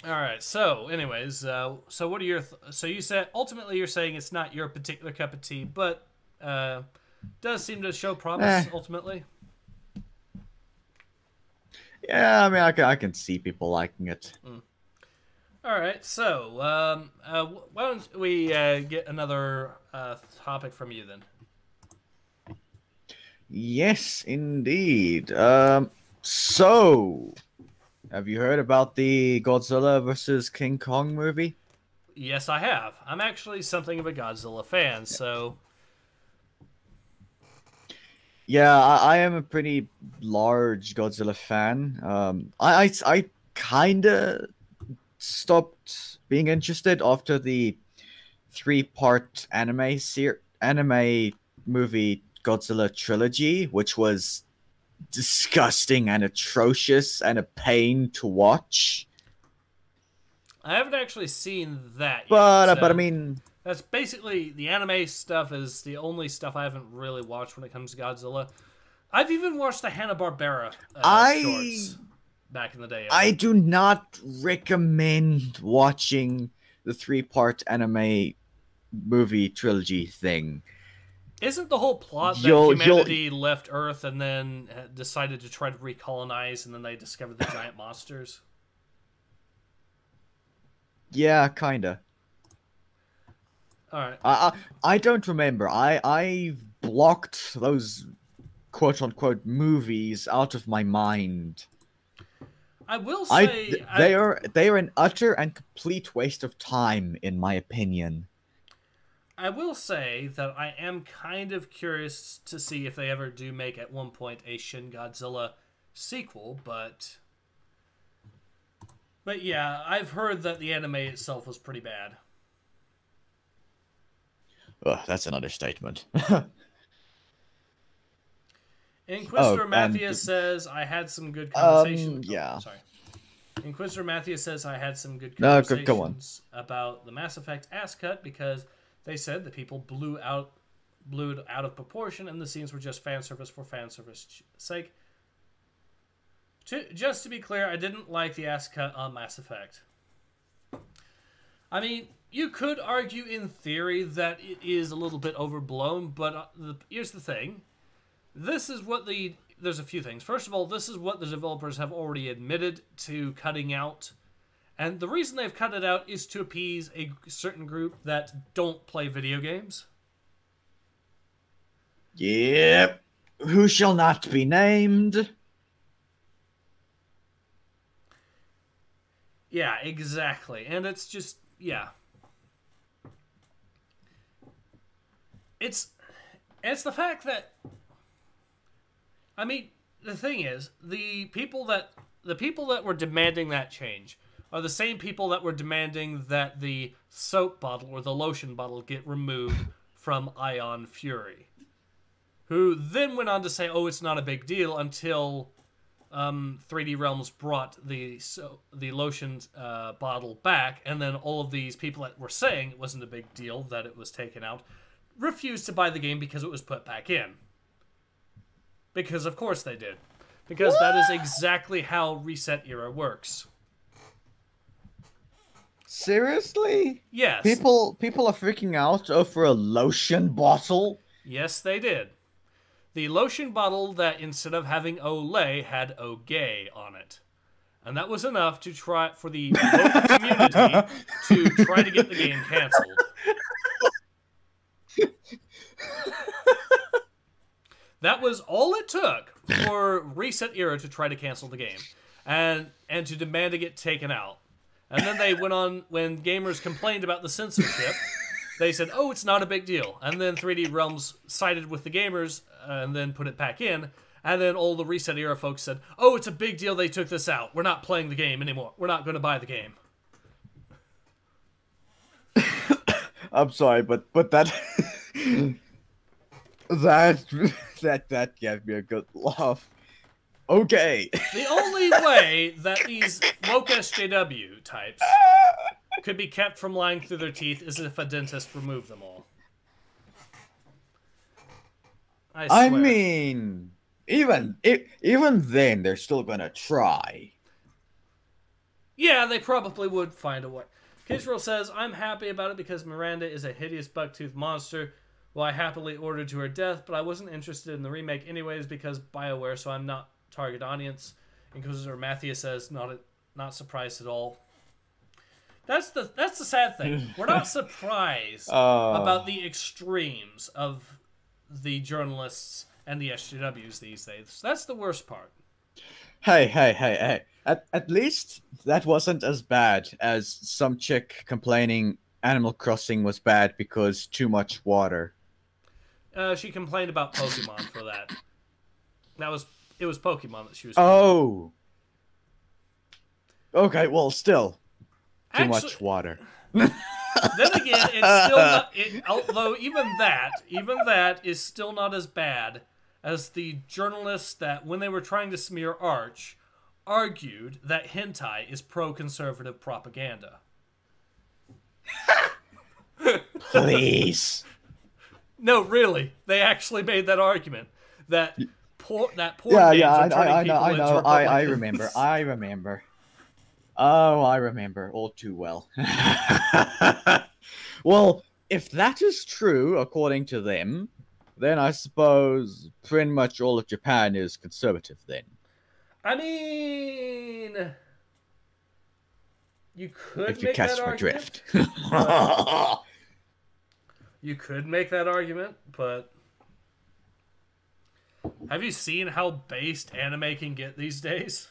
All right. So, anyways, so what are your? So you said ultimately you're saying it's not your particular cup of tea, but does seem to show promise ultimately. Yeah, I mean, I can see people liking it. All right. So, why don't we get another topic from you then? Yes, indeed. So, have you heard about the Godzilla versus King Kong movie? Yes, I have. I'm actually something of a Godzilla fan, so Yeah, I am a pretty large Godzilla fan. I kind of stopped being interested after the three-part anime movie Godzilla trilogy, which was disgusting and atrocious and a pain to watch. I haven't actually seen that yet. But I mean, that's basically the anime stuff is the only stuff I haven't really watched when it comes to Godzilla. I've even watched the Hanna-Barbera shorts back in the day. I do not recommend watching the three-part anime movie trilogy thing. Isn't the whole plot that humanity left Earth and then decided to try to recolonize, and then they discovered the giant monsters? Yeah, kinda. All right. I don't remember. I blocked those quote unquote movies out of my mind. I will say they are an utter and complete waste of time, in my opinion. I will say that I am kind of curious to see if they ever do make at one point a Shin Godzilla sequel, but yeah, I've heard that the anime itself was pretty bad. Ugh, that's an understatement. Inquisitor Matthias says, I had some good conversations. Yeah. Sorry. Inquisitor Matthias says, I had some good conversations go on. About the Mass Effect ass cut because they said that people blew it out of proportion and the scenes were just fan service for fan service sake. Just to be clear, I didn't like the ass cut on Mass Effect. I mean, you could argue in theory that it is a little bit overblown, but here's the thing. There's a few things. First of all, this is what the developers have already admitted to cutting out. And the reason they've cut it out is to appease a certain group that don't play video games. Yep. Who shall not be named? Yeah, exactly. And it's just, yeah. It's the fact that, I mean, the thing is, the people that were demanding that change are the same people that were demanding that the soap bottle or the lotion bottle get removed from Ion Fury, who then went on to say, oh, it's not a big deal until 3D Realms brought the lotion bottle back, and then all of these people that were saying it wasn't a big deal that it was taken out refused to buy the game because it was put back in. Because of course they did. Because that is exactly how Reset Era works. Seriously? Yes. People are freaking out over a lotion bottle? Yes, they did. The lotion bottle that instead of having Olay had Ogay on it. And that was enough to try for the local community to try to get the game canceled. That was all it took for Reset Era to try to cancel the game and to demand to get taken out. And then they went on, when gamers complained about the censorship, they said, oh, it's not a big deal. And then 3D Realms sided with the gamers and then put it back in. And then all the Reset Era folks said, oh, it's a big deal they took this out. We're not playing the game anymore. We're not going to buy the game. I'm sorry, but that that gave me a good laugh. Okay. The only way that these woke SJW types could be kept from lying through their teeth is if a dentist removed them all. I swear. I mean, even then, they're still gonna try. Yeah, they probably would find a way. Kisril says, I'm happy about it because Miranda is a hideous buck-toothed monster. Well, I happily ordered to her death, but I wasn't interested in the remake anyways because BioWare, so I'm not target audience. Inquisitor Matthias says, not surprised at all. That's the sad thing. We're not surprised about the extremes of the journalists and the SJWs these days. That's the worst part. Hey. At least that wasn't as bad as some chick complaining Animal Crossing was bad because too much water. She complained about Pokemon for that. It was Pokemon that she was. Oh. Okay, well, still too much water. Then again, it's still not. Although even that is still not as bad as the journalists that, when they were trying to smear Arch, argued that hentai is pro-conservative propaganda. Please. No, really, they actually made that argument that porn Yeah, games are turning I people know. into I Republicans. remember. Oh, I remember all too well. Well, if that is true, according to them, then I suppose pretty much all of Japan is conservative then. I mean, you could If you make catch that my argument. drift. You could make that argument, but have you seen how based anime can get these days?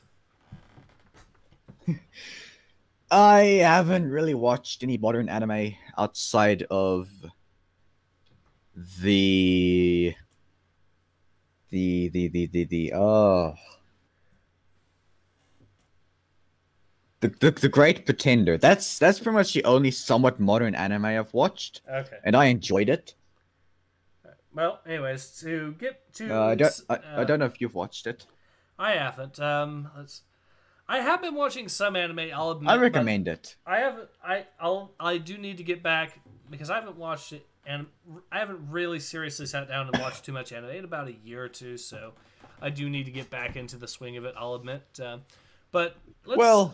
I haven't really watched any modern anime outside of the Great Pretender. That's pretty much the only somewhat modern anime I've watched, Okay. and I enjoyed it. Well, anyways, to get to I don't know if you've watched it. I haven't. I have been watching some anime. I'll admit. I recommend it. I haven't. I do need to get back because I haven't watched it, and I haven't really seriously sat down and watched too much anime in about a year or two. So I do need to get back into the swing of it. I'll admit. But let's.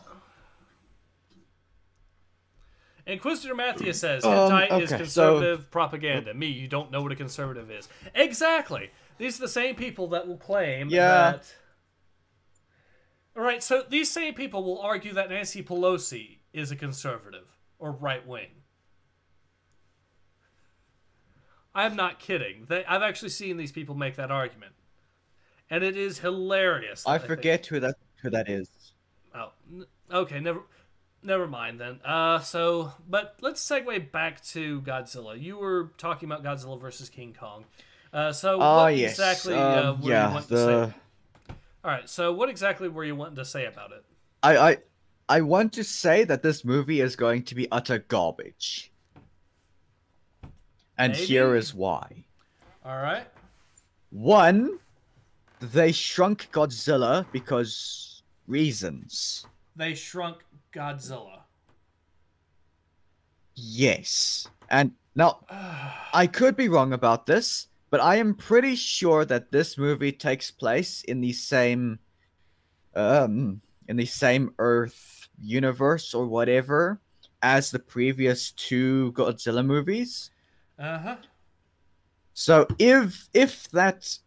Inquisitor Matthias says, hentai is conservative propaganda. Me, you don't know what a conservative is. Exactly. These are the same people that will claim that... Alright, so these same people will argue that Nancy Pelosi is a conservative or right-wing. I'm not kidding. I've actually seen these people make that argument. And it is hilarious. I forget who that is. Oh, okay, Never mind then. But let's segue back to Godzilla. You were talking about Godzilla versus King Kong. What exactly were you wanting to say? All right. So what exactly were you wanting to say about it? I want to say that this movie is going to be utter garbage, and here is why. All right. One, they shrunk Godzilla because reasons. They shrunk Godzilla. Yes. And now, I could be wrong about this, but I am pretty sure that this movie takes place in the same Earth universe or whatever as the previous two Godzilla movies. Uh-huh. So if that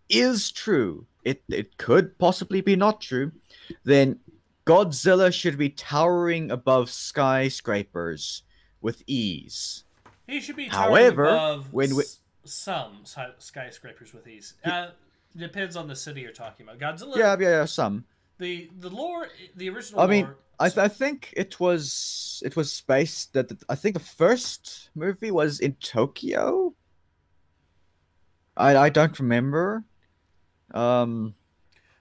is true, it could possibly be not true, then Godzilla should be towering above skyscrapers with ease. He should be towering above some skyscrapers with ease. Depends on the city you're talking about. Godzilla. Yeah, some. The lore, the original. I mean, I think it was based that I think the first movie was in Tokyo. I don't remember.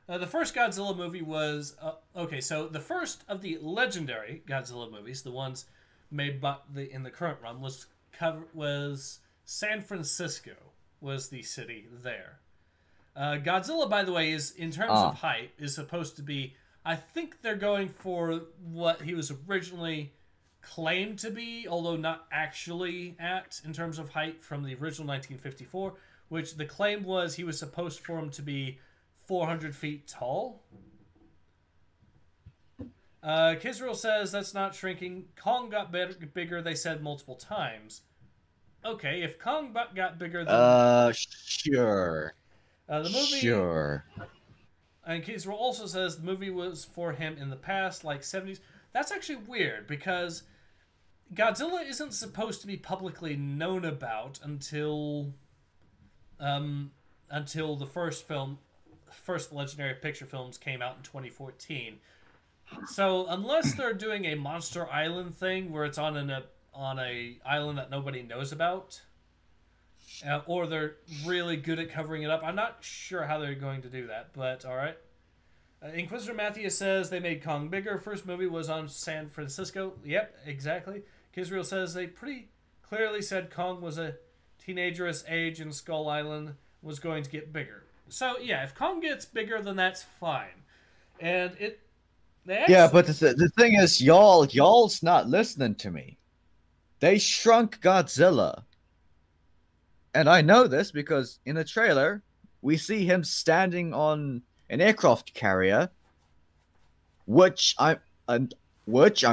The first Godzilla movie was okay. So the first of the legendary Godzilla movies, the ones made in the current run, was was San Francisco was the city there. Godzilla, by the way, is in terms of height is supposed to be. I think they're going for what he was originally claimed to be, although not actually at in terms of height from the original 1954, which the claim was he was supposed for him to be 400 feet tall. Kisril says that's not shrinking. Kong got bigger, they said multiple times. Okay, if Kong got bigger than... Sure. The movie... Sure. And Kisril also says the movie was for him in the past, like 70s. That's actually weird, because Godzilla isn't supposed to be publicly known about until the first Legendary Picture films came out in 2014. So unless they're doing a Monster Island thing where it's on a island that nobody knows about, or they're really good at covering it up, I'm not sure how they're going to do that. But all right. Inquisitor Matthew says they made Kong bigger. First movie was on San Francisco. Yep, exactly. Kisriel says they pretty clearly said Kong was a teenagerous age and Skull Island was going to get bigger. So yeah, if Kong gets bigger, then that's fine. And it. Yeah, but the thing is, y'all's not listening to me. They shrunk Godzilla. And I know this because in the trailer, we see him standing on an aircraft carrier, which I'm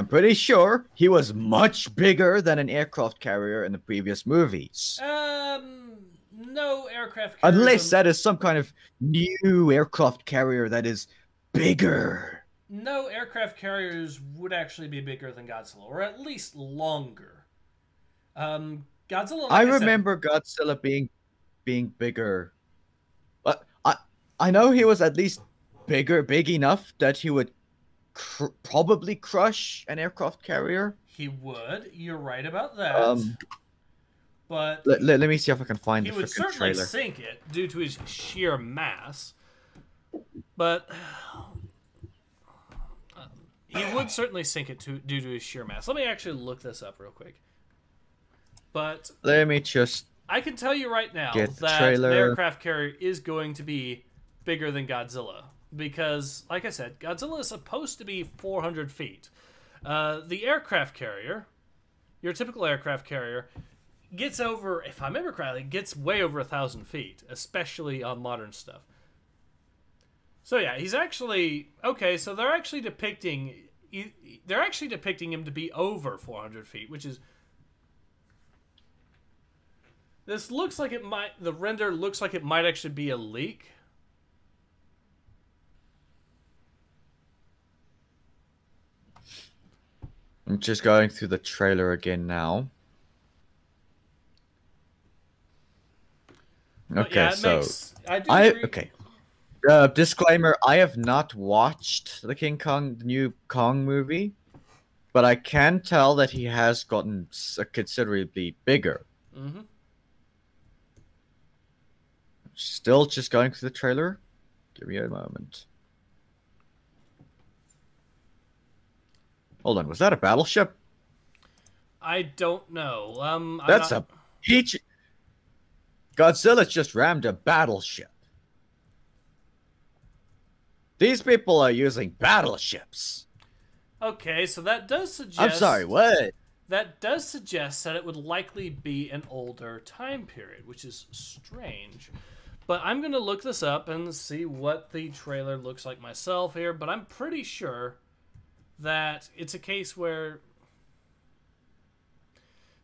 pretty sure he was much bigger than an aircraft carrier in the previous movies. No aircraft carriers. Unless that is some kind of new aircraft carrier that is bigger. No aircraft carriers would actually be bigger than Godzilla, or at least longer. Godzilla. Like I remember Godzilla being bigger. But I know he was at least big enough that he would probably crush an aircraft carrier. He would. You're right about that. But let me see if I can find the he would certainly trailer. sink it due to his sheer mass. But he would certainly sink it due to his sheer mass. Let me actually look this up real quick. But let me just. I can tell you right now that an aircraft carrier is going to be bigger than Godzilla. Because, like I said, Godzilla is supposed to be 400 feet. The aircraft carrier, your typical aircraft carrier, gets over, if I remember correctly, gets way over 1,000 feet, especially on modern stuff. So yeah, he's actually, okay, so they're actually depicting him to be over 400 feet, which is, this looks like it might, the render looks like it might actually be a leak. I'm just going through the trailer again now. Okay, yeah, okay. Disclaimer: I have not watched the new Kong movie, but I can tell that he has gotten considerably bigger. Mm-hmm. Still just going through the trailer. Give me a moment. Hold on, was that a battleship? I don't know. That's a peach. Godzilla just rammed a battleship. These people are using battleships. Okay, so that does suggest... I'm sorry, what? That does suggest that it would likely be an older time period, which is strange. But I'm going to look this up and see what the trailer looks like myself here, but I'm pretty sure that it's a case where...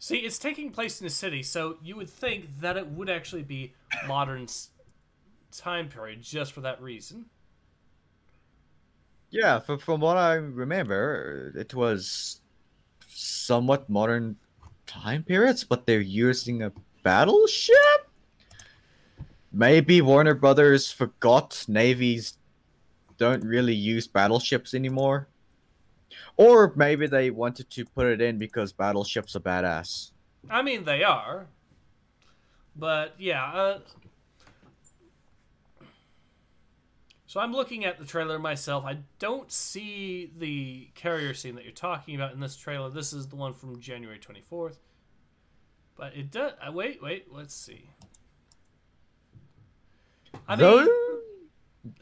See, it's taking place in a city, so you would think that it would actually be modern time period just for that reason. Yeah, from what I remember, it was somewhat modern time periods, but they're using a battleship? Maybe Warner Brothers forgot navies don't really use battleships anymore. Or maybe they wanted to put it in because battleships are badass. I mean, they are. But, yeah. So I'm looking at the trailer myself. I don't see the carrier scene that you're talking about in this trailer. This is the one from January 24th. But it does. Wait. Let's see. I Though. mean,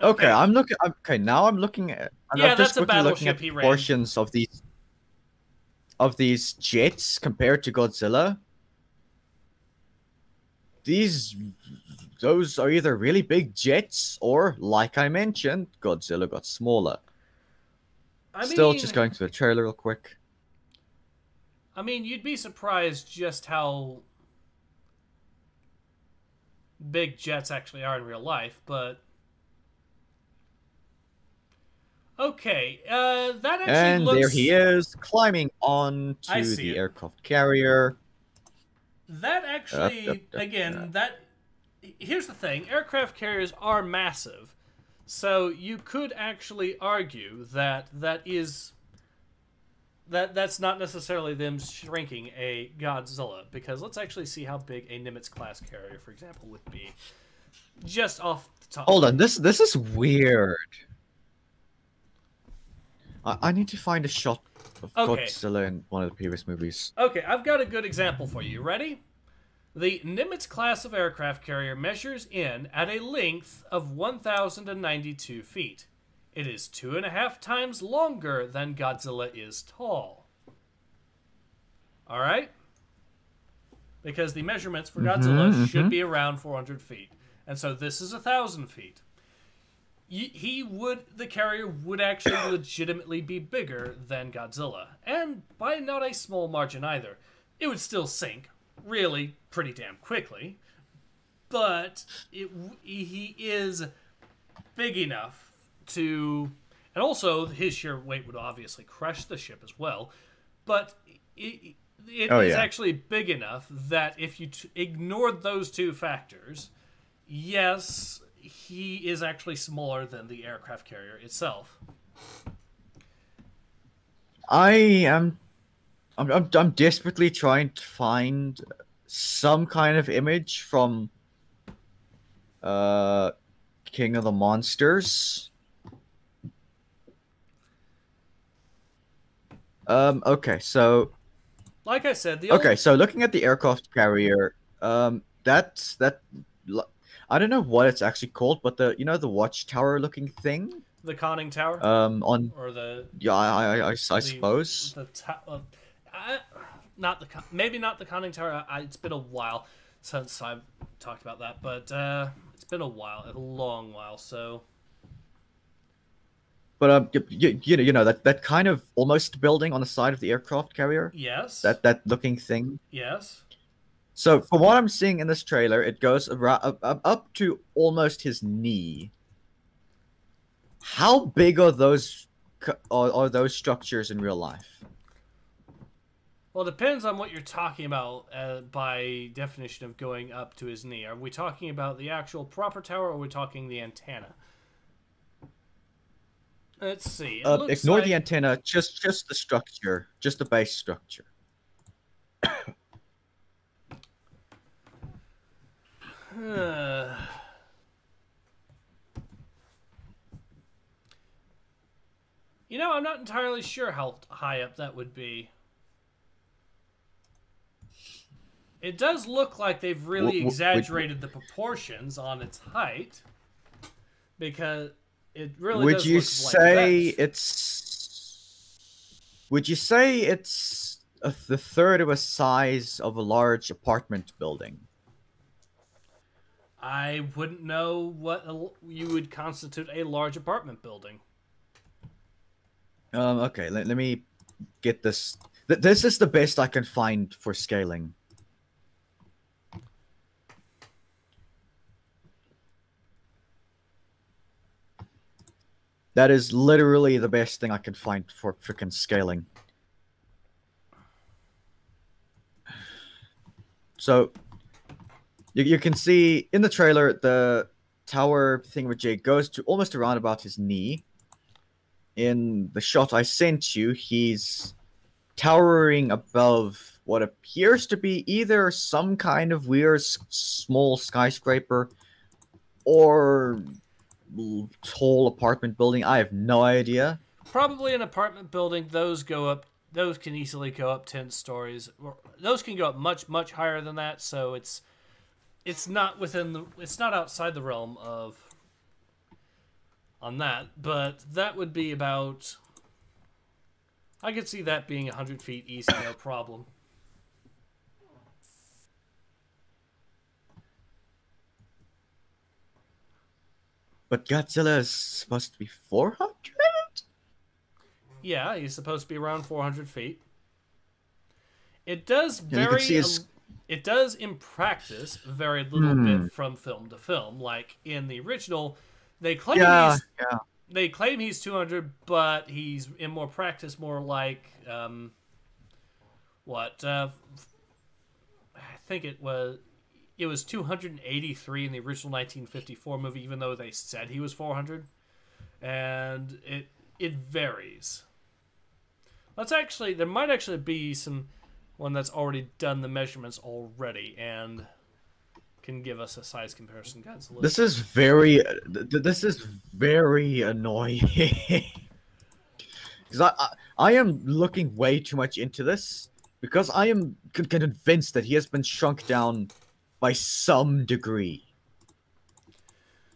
Okay, I'm looking. Okay, now I'm looking at. Yeah, I'm that's just a quickly looking battleship at he ran. portions of these jets compared to Godzilla. Those are either really big jets or, like I mentioned, Godzilla got smaller. Still, just going to the trailer real quick. I mean, you'd be surprised just how big jets actually are in real life, but okay, that actually And looks... there he is, climbing on I to see the it. aircraft carrier. That actually, again, that... Here's the thing. Aircraft carriers are massive. So you could actually argue that that's not necessarily them shrinking a Godzilla. Because let's actually see how big a Nimitz class carrier, for example, would be. Just off the top. Hold on, this is weird. I need to find a shot of Godzilla in one of the previous movies. Okay, I've got a good example for you. Ready? The Nimitz class of aircraft carrier measures in at a length of 1,092 feet. It is 2.5 times longer than Godzilla is tall. Alright? Because the measurements for Godzilla should be around 400 feet. And so this is 1,000 feet. The carrier would actually legitimately be bigger than Godzilla. And by not a small margin either. It would still sink really pretty damn quickly. But he is big enough to... And also, his sheer weight would obviously crush the ship as well. But it is actually big enough that if you ignored those two factors, yes... he is actually smaller than the aircraft carrier itself. I'm desperately trying to find some kind of image from King of the Monsters. Okay, so like I said, so looking at the aircraft carrier, that I don't know what it's actually called, but the watchtower looking thing. The conning tower. I suppose. Maybe not the conning tower. It's been a while since I've talked about that, but it's been a long while. So. But you know that kind of almost building on the side of the aircraft carrier. Yes. That looking thing. Yes. So, from what I'm seeing in this trailer, it goes up to almost his knee. How big are those structures in real life? Well, it depends on what you're talking about by definition of going up to his knee. Are we talking about the actual proper tower, or are we talking the antenna? Let's see. Ignore the antenna, just the structure, just the base structure. I'm not entirely sure how high up that would be. It does look like they've really exaggerated the proportions on its height, because it really would does you look say like that. Would you say it's the third of a size of a large apartment building? I wouldn't know what you would constitute a large apartment building. Okay, let me get this. This is the best I can find for scaling. That is literally the best thing I can find for freaking scaling. So, you can see in the trailer, the tower thingamajig goes to almost around about his knee. In the shot I sent you, he's towering above what appears to be either some kind of weird small skyscraper or tall apartment building. I have no idea. Probably an apartment building. Those go up those can easily go up 10 stories. Those can go up much, much higher than that. So it's not it's not outside the realm of on that, but that would be about. I could see that being 100 feet easy, no problem. But Godzilla is supposed to be 400? Yeah, he's supposed to be around 400 feet. It does Yeah, you can see his... It does in practice vary a little bit from film to film. Like in the original, they claim they claim he's 200, but he's in more practice more like I think it was 283 in the original 1954 movie, even though they said he was 400, and it varies. There might actually be one that's already done the measurements already and can give us a size comparison. This is very annoying. Because I am looking way too much into this, because I am convinced that he has been shrunk down by some degree.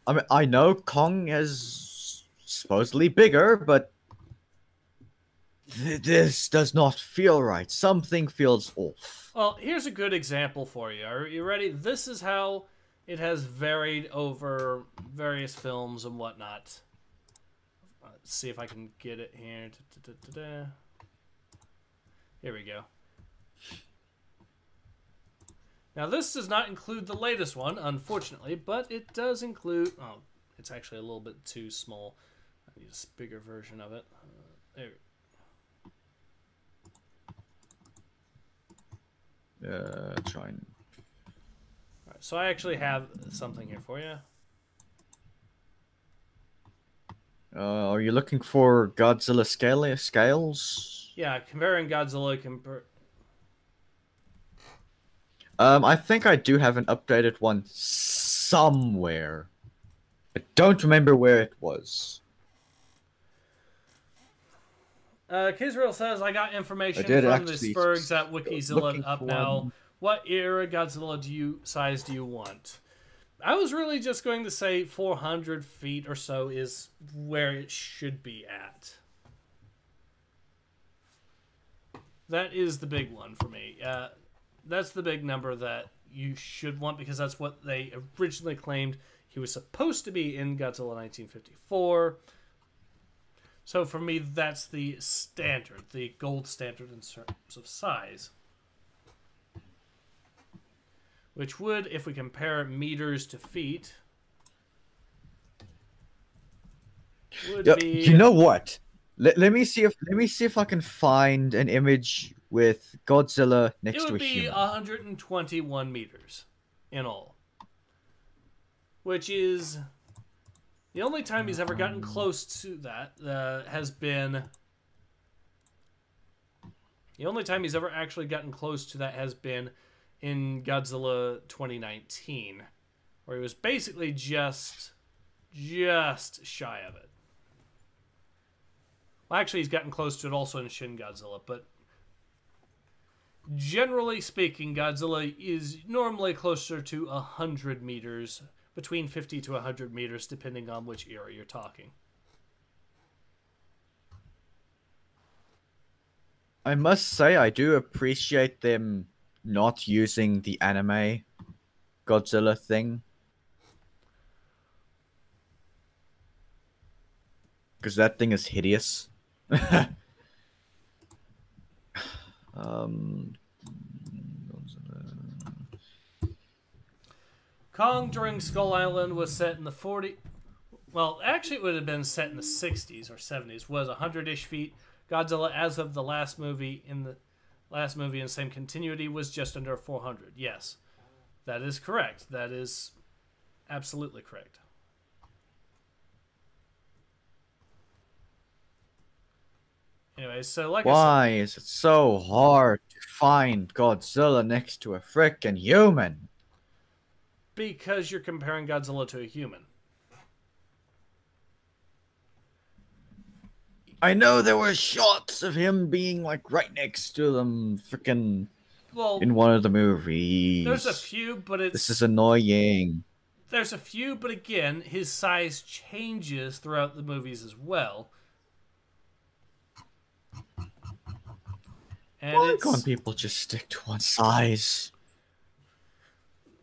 I mean, I know Kong is supposedly bigger, but this does not feel right. Something feels off. Well, here's a good example for you. Are you ready? This is how it has varied over various films and whatnot. Let's see if I can get it here. Here we go. Now, this does not include the latest one, unfortunately, but it does include... Oh, it's actually a little bit too small. I need a bigger version of it. There we go. Trying. Alright, so I actually have something here for you. Are you looking for Godzilla scales? Yeah, comparing Godzilla I think I do have an updated one somewhere. I don't remember where it was. Kisrael says, I got information from the Spurgs at Wikizilla up now. What era Godzilla size do you want? I was really just going to say 400 feet or so is where it should be at. That is the big one for me. That's the big number that you should want, because that's what they originally claimed he was supposed to be in Godzilla 1954. So for me, that's the standard, the gold standard in terms of size. Which would, if we compare meters to feet, would be... You know what? Let me see if I can find an image with Godzilla next to a human. It would be 121 meters in all, which is the only time he's ever gotten close to that. Has been the only time he's ever actually gotten close to that has been in Godzilla 2019, where he was basically just shy of it. Well, actually, he's gotten close to it also in Shin Godzilla, but generally speaking, Godzilla is normally closer to 100 meters, between 50 to 100 meters, depending on which era you're talking. I must say, I do appreciate them not using the anime Godzilla thing. Because that thing is hideous. Kong during Skull Island was set in the 40... Well, actually it would have been set in the 60s or 70s. Was 100-ish feet. Godzilla, as of the last movie in same continuity, was just under 400. Yes, that is correct. That is absolutely correct. Anyway, so like Why is it so hard to find Godzilla next to a frickin' human? Because you're comparing Godzilla to a human. I know there were shots of him being like right next to them, freaking Well, in one of the movies. there's a few, but This is annoying. There's a few, but again, his size changes throughout the movies as well. And Why can't people just stick to one size?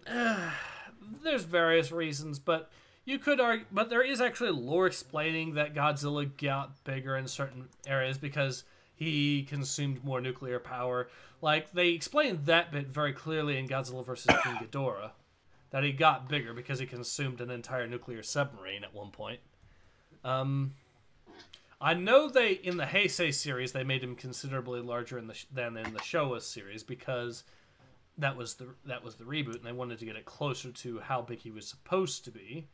There's various reasons, but you could argue, but there is actually lore explaining that Godzilla got bigger in certain areas because he consumed more nuclear power. Like, they explained that bit very clearly in Godzilla vs. King Ghidorah, that he got bigger because he consumed an entire nuclear submarine at one point. I know they, in the Heisei series, they made him considerably larger than in the Showa series because that was the reboot, and they wanted to get it closer to how big he was supposed to be.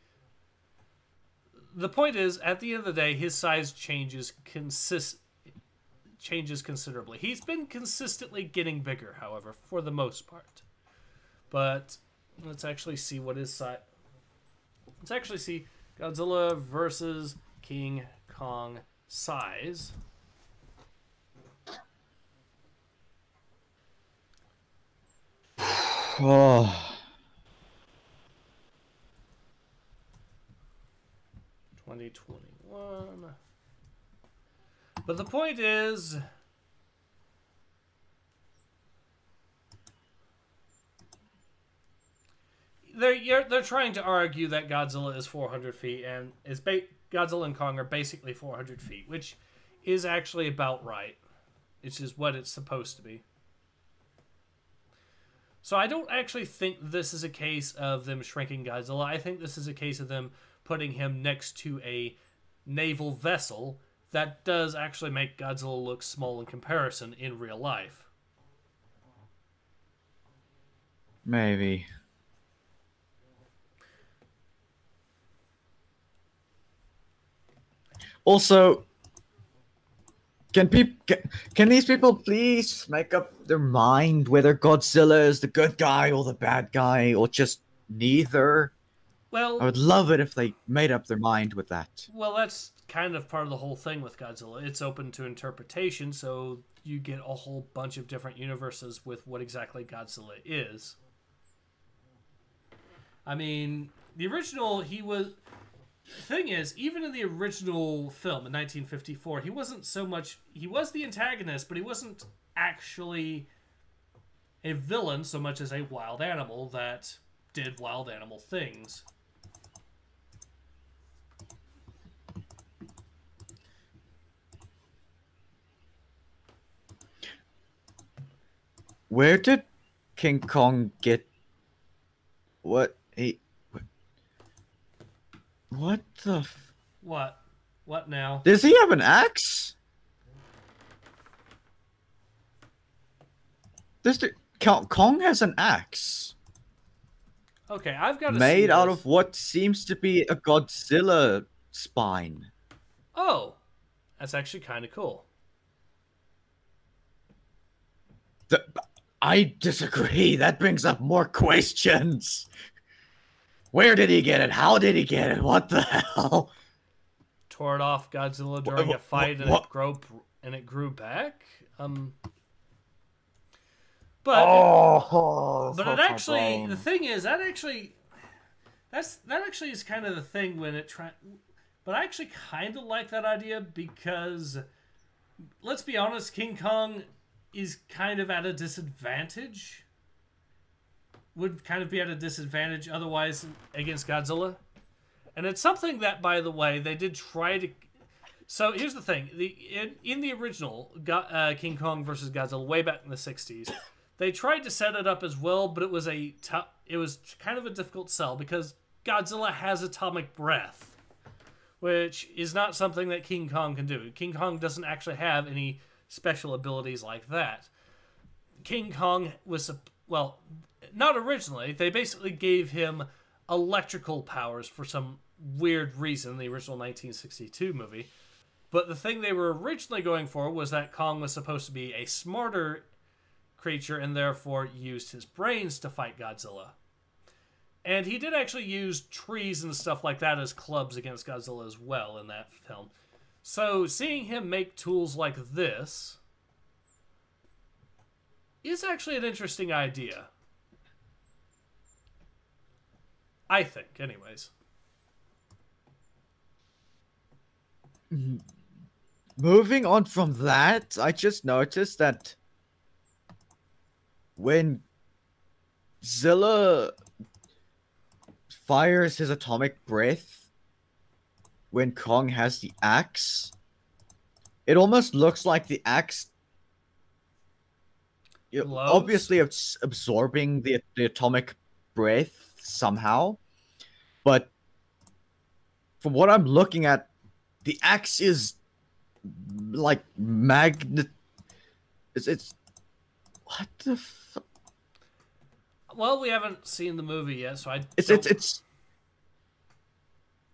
The point is, at the end of the day, his size changes considerably. He's been consistently getting bigger, however, for the most part. But let's actually see what his size. Let's actually see Godzilla versus King Kong size. Oh. 2021. But the point is, they're trying to argue that Godzilla is 400 feet and Godzilla and Kong are basically 400 feet, which is actually about right. It's just what it's supposed to be. So I don't actually think this is a case of them shrinking Godzilla. I think this is a case of them putting him next to a naval vessel that does actually make Godzilla look small in comparison in real life. Maybe. Also, can these people please make up their mind whether Godzilla is the good guy or the bad guy, or just neither? Well, I would love it if they made up their mind with that. Well, that's kind of part of the whole thing with Godzilla. It's open to interpretation, so you get a whole bunch of different universes with what exactly Godzilla is. I mean, the original, the thing is, even in the original film in 1954, he wasn't so much... He was the antagonist, but he wasn't actually a villain so much as a wild animal that did wild animal things. Where did King Kong get... What the... What? What now? Does he have an axe? Kong has an axe. Okay, I've got to made out of what seems to be a Godzilla spine. Oh, that's actually kind of cool. I disagree. That brings up more questions. Where did he get it? How did he get it? What the hell? Tore it off Godzilla during a fight, and it grew back. But it actually, the thing is, that actually is kind of the thing when it But I actually kind of like that idea because, let's be honest, King Kong is kind of at a disadvantage. Would kind of be at a disadvantage otherwise against Godzilla. And it's something that, by the way, they did try to... So here's the thing. In the original King Kong versus Godzilla way back in the 60s, they tried to set it up as well, but it was kind of a difficult sell because Godzilla has atomic breath, which is not something that King Kong can do. King Kong doesn't actually have any special abilities like that. King Kong was... Well, not originally. They basically gave him electrical powers for some weird reason in the original 1962 movie. But the thing they were originally going for was that Kong was supposed to be a smarter creature and therefore used his brains to fight Godzilla. And he did actually use trees and stuff like that as clubs against Godzilla as well in that film. So seeing him make tools like this is actually an interesting idea. I think, anyways. Moving on from that, I just noticed that when Zilla fires his atomic breath, when Kong has the axe, it almost looks like the axe, Glows? obviously it's absorbing the atomic breath somehow, but from what I'm looking at, the axe is like magnet. It's what the fuck? Well, we haven't seen the movie yet, so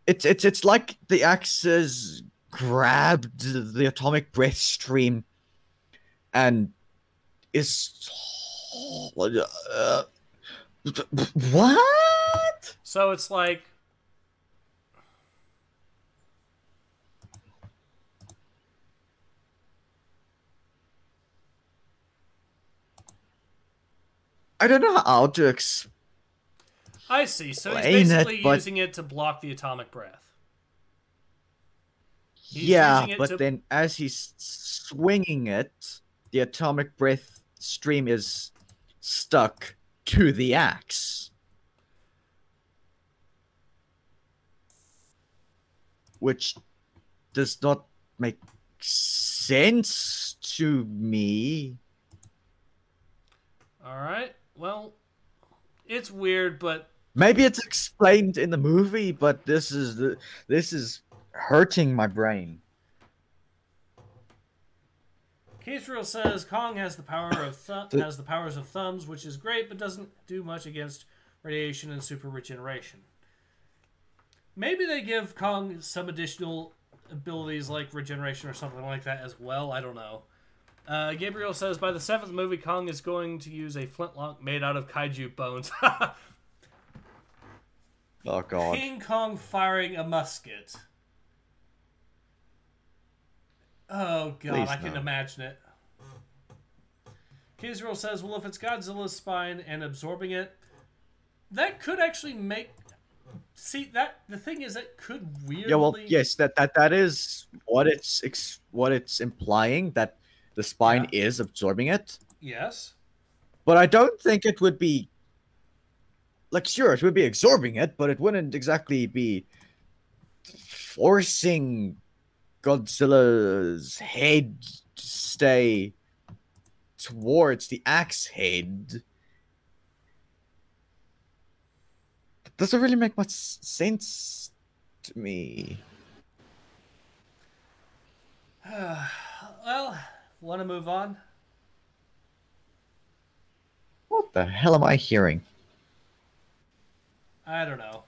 It's like the axe has grabbed the atomic breath stream and is what? So it's like I don't know how to explain I see. So he's it, basically but using it to block the atomic breath. He's yeah, using it but to... then as he's swinging it, the atomic breath stream is stuck to the axe, which does not make sense to me. All right. Well, it's weird, but Maybe it's explained in the movie, but this is hurting my brain. Caseriel says Kong has the power of has the powers of thumbs, which is great, but doesn't do much against radiation and super regeneration. Maybe they give Kong some additional abilities like regeneration or something like that as well. I don't know. Gabriel says by the 7th movie, Kong is going to use a flintlock made out of kaiju bones. Oh god. King Kong firing a musket. Oh god, Please I can no. imagine it. Kazeril says, well, if it's Godzilla's spine and absorbing it, that could actually make... See, that the thing is, that could weirdly... Yeah, well, yes, that is what it's implying, that the spine is absorbing it. Yes. But I don't think it would be... Like, sure, it would be absorbing it, but it wouldn't exactly be forcing Godzilla's head to stay towards the axe head. That doesn't really make much sense to me. Well, want to move on? What the hell am I hearing? I don't know.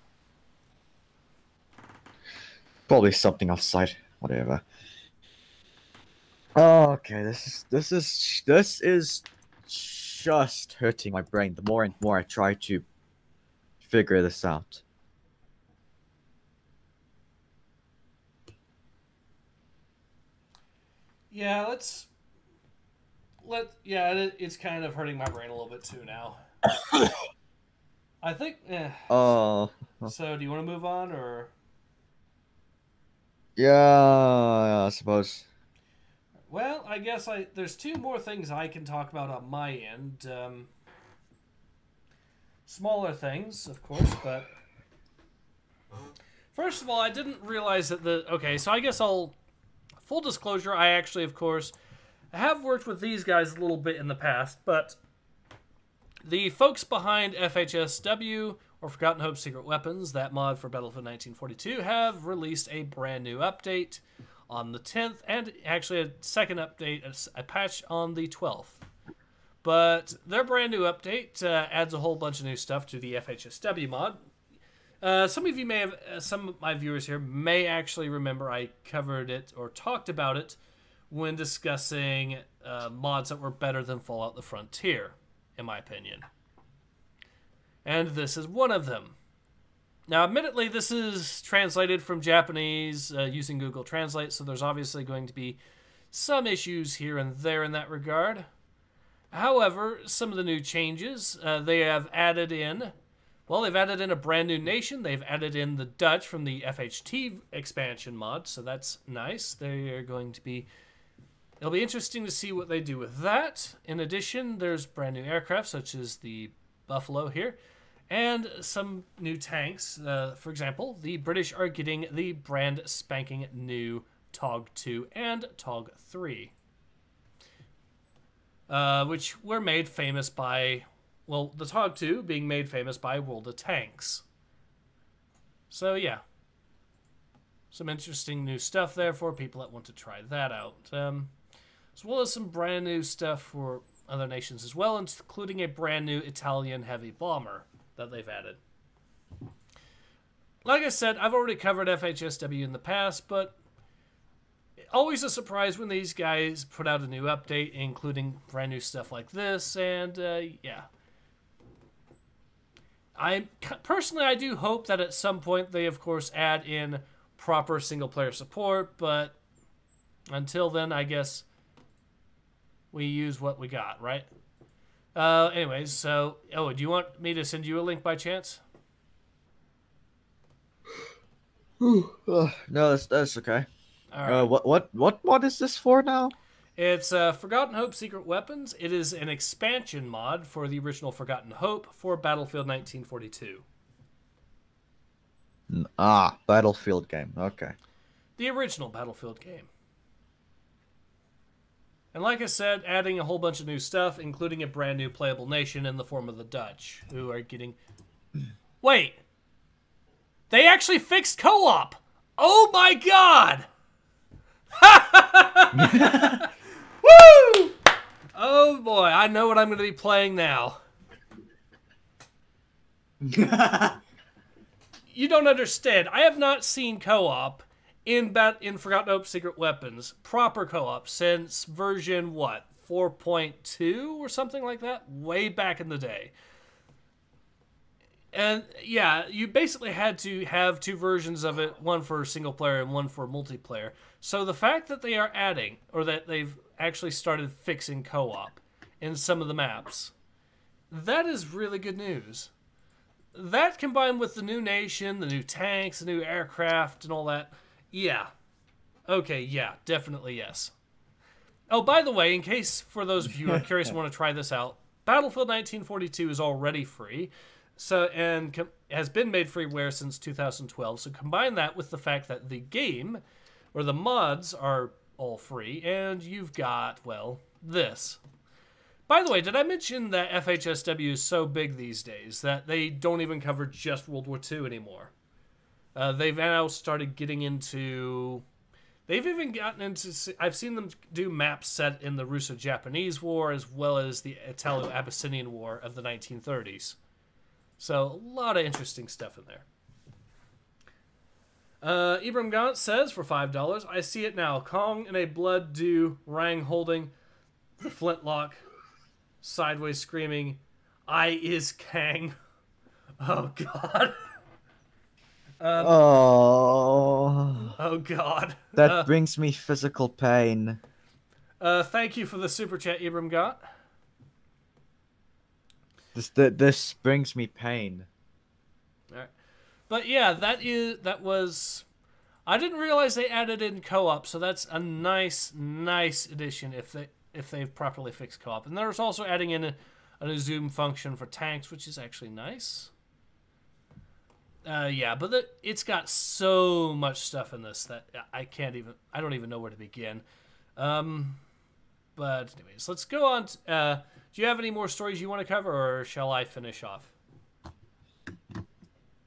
Probably something offside. Whatever. Okay, this is just hurting my brain. The more and more I try to figure this out. Yeah, it's kind of hurting my brain a little bit too now. I think. Oh. So, do you want to move on, or? Yeah, I suppose. Well, I guess there's two more things I can talk about on my end. Smaller things, of course, but first of all, I didn't realize that okay, so I guess full disclosure, I actually, of course, have worked with these guys a little bit in the past, but the folks behind FHSW, or Forgotten Hope Secret Weapons, that mod for Battlefield 1942, have released a brand new update on the 10th, and actually a second update, a patch on the 12th. But their brand new update adds a whole bunch of new stuff to the FHSW mod. Some of you may have, some of my viewers here may actually remember I covered it or talked about it when discussing mods that were better than Fallout: The Frontier, in my opinion. And this is one of them. Now, admittedly, this is translated from Japanese using Google Translate, so there's obviously going to be some issues here and there in that regard. However, some of the new changes, they have added in, well, they've added in a brand new nation. They've added in the Dutch from the FHT expansion mod, so that's nice. They are going to be, it'll be interesting to see what they do with that. In addition, there's brand new aircraft, such as the Buffalo here, and some new tanks. For example, the British are getting the brand spanking new TOG 2 and TOG 3. Which were made famous by, well, the TOG 2 being made famous by World of Tanks. So, yeah. Some interesting new stuff there for people that want to try that out. As well as some brand new stuff for other nations as well, including a brand new Italian heavy bomber that they've added. Like I said, I've already covered FHSW in the past, but always a surprise when these guys put out a new update, including brand new stuff like this, and yeah. Personally, I do hope that at some point they, of course, add in proper single-player support, but until then, I guess we use what we got, right? Anyways, so, do you want me to send you a link by chance? No, that's okay. All right. What is this for now? It's Forgotten Hope Secret Weapons. It is an expansion mod for the original Forgotten Hope for Battlefield 1942. Battlefield game. Okay. The original Battlefield game. And like I said, adding a whole bunch of new stuff, including a brand new playable nation in the form of the Dutch, who are getting... Wait! They actually fixed co-op! Oh my god! Woo! Oh boy, I know what I'm going to be playing now. You don't understand. I have not seen co-op in Forgotten Hope Secret Weapons, proper co-op, since version, what, 4.2 or something like that? Way back in the day. And yeah, you basically had to have two versions of it, one for single player and one for multiplayer. So the fact that they are adding, or that they've actually started fixing co-op in some of the maps, that is really good news. That combined with the new nation, the new tanks, the new aircraft, and all that, yeah. Okay, yeah, definitely yes. Oh, by the way, in case for those of you who are curious and want to try this out, Battlefield 1942 is already free. So, and has been made freeware since 2012. So combine that with the fact that the game, or the mods, are all free, and you've got, well, this. By the way, did I mention that FHSW is so big these days that they don't even cover just World War II anymore? They've now started getting into... They've even gotten into... I've seen them do maps set in the Russo-Japanese War as well as the Italo-Abyssinian War of the 1930s. So, a lot of interesting stuff in there. Ibram Gaunt says, for $5, I see it now. Kong in a blood-dew, Rang holding the flintlock, sideways screaming, I is Kang. Oh, God. Oh, God. That brings me physical pain. Thank you for the super chat, Ibram Gaunt. This brings me pain. All right. But yeah, that was... I didn't realize they added in co-op, so that's a nice addition if they've properly fixed co-op. And there's also adding in a zoom function for tanks, which is actually nice. Yeah, but it's got so much stuff in this that I don't even know where to begin. But anyways, let's go on. Do you have any more stories you want to cover, or shall I finish off?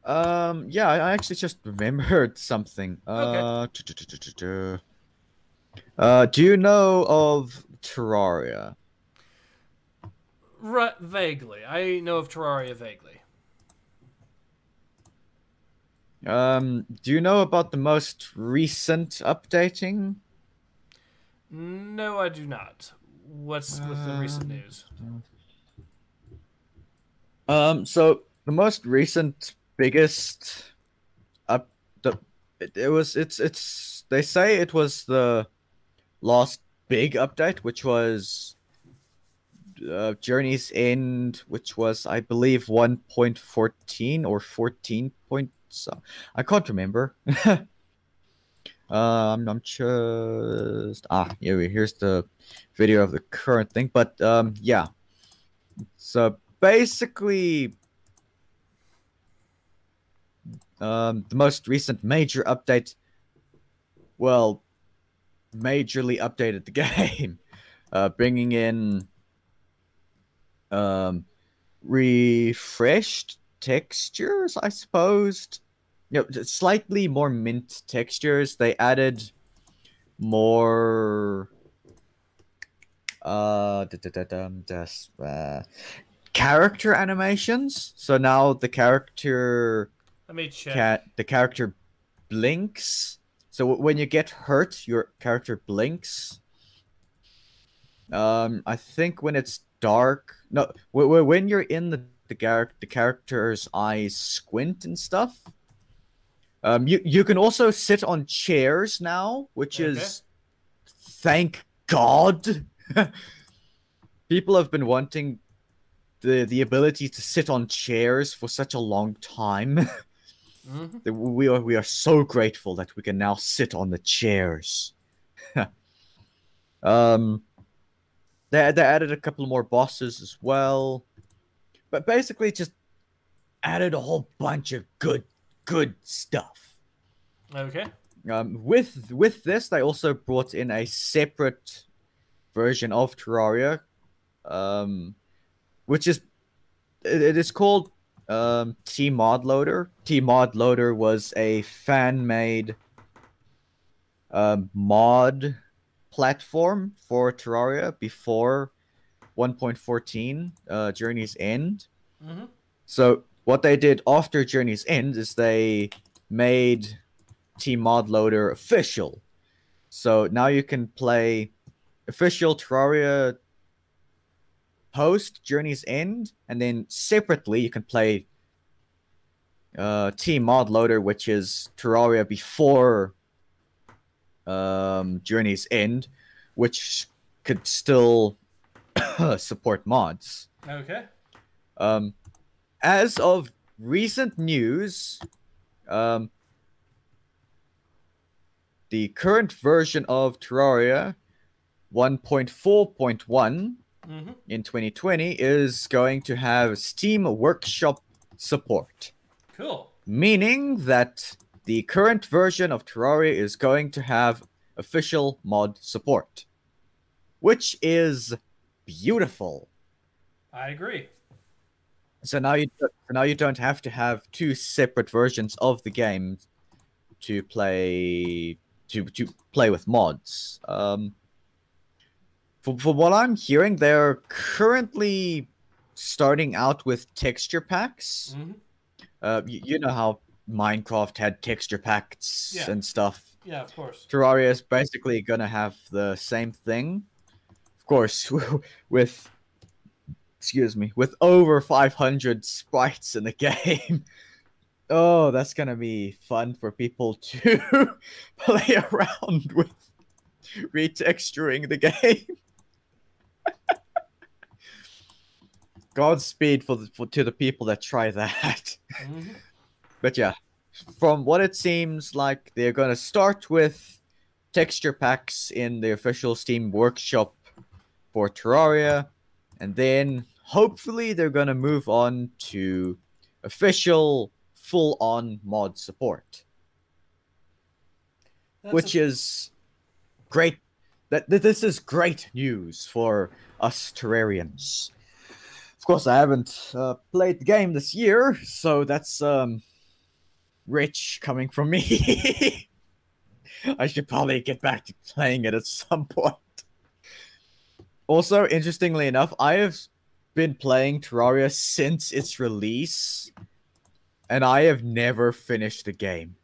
Yeah, I actually just remembered something. Okay. Do you know of Terraria? Vaguely. I know of Terraria vaguely. Do you know about the most recent updating? No, I do not. What's with the recent news? So the most recent biggest up the it's they say it was the last big update, which was Journey's End, which was I believe 1.14 or 14 point so I can't remember. I'm just here's the video of the current thing, but yeah. So basically, the most recent major update, well, majorly updated the game, bringing in refreshed textures, I suppose. Slightly more mint textures. They added more character animations. So now the character Let me check. the character blinks. So when you get hurt, your character blinks. I think when it's dark, no, when you're in the character's eyes squint and stuff. You can also sit on chairs now, which is, thank God. People have been wanting the ability to sit on chairs for such a long time. We are so grateful that we can now sit on the chairs. They added a couple more bosses as well, but basically just added a whole bunch of good stuff. Okay. With this, they also brought in a separate version of Terraria, which is it is called T-Mod Loader. T-Mod Loader was a fan-made mod platform for Terraria before 1.14 Journey's End. So what they did after Journey's End is they made T-Mod Loader official. So now you can play official Terraria post Journey's End, and then separately you can play T-Mod Loader, which is Terraria before Journey's End, which could still support mods. Okay. As of recent news, the current version of Terraria 1.4.1 in 2020 is going to have Steam Workshop support. Cool. Meaning that the current version of Terraria is going to have official mod support, which is beautiful. I agree. So now you don't have to have two separate versions of the game to play with mods. From what I'm hearing, they're currently starting out with texture packs. You know how Minecraft had texture packs and stuff. Yeah, of course. Terraria is basically gonna have the same thing. Of course, with over 500 sprites in the game. Oh, that's gonna be fun for people to play around with retexturing the game. Godspeed to the people that try that. But yeah, from what it seems like, they're going to start with texture packs in the official Steam Workshop for Terraria, and then hopefully they're going to move on to official full-on mod support. Which is great. This is great news for us Terrarians. Of course, I haven't played the game this year, so that's rich coming from me. I should probably get back to playing it at some point. Also, interestingly enough, I have been playing Terraria since its release, and I have never finished the game.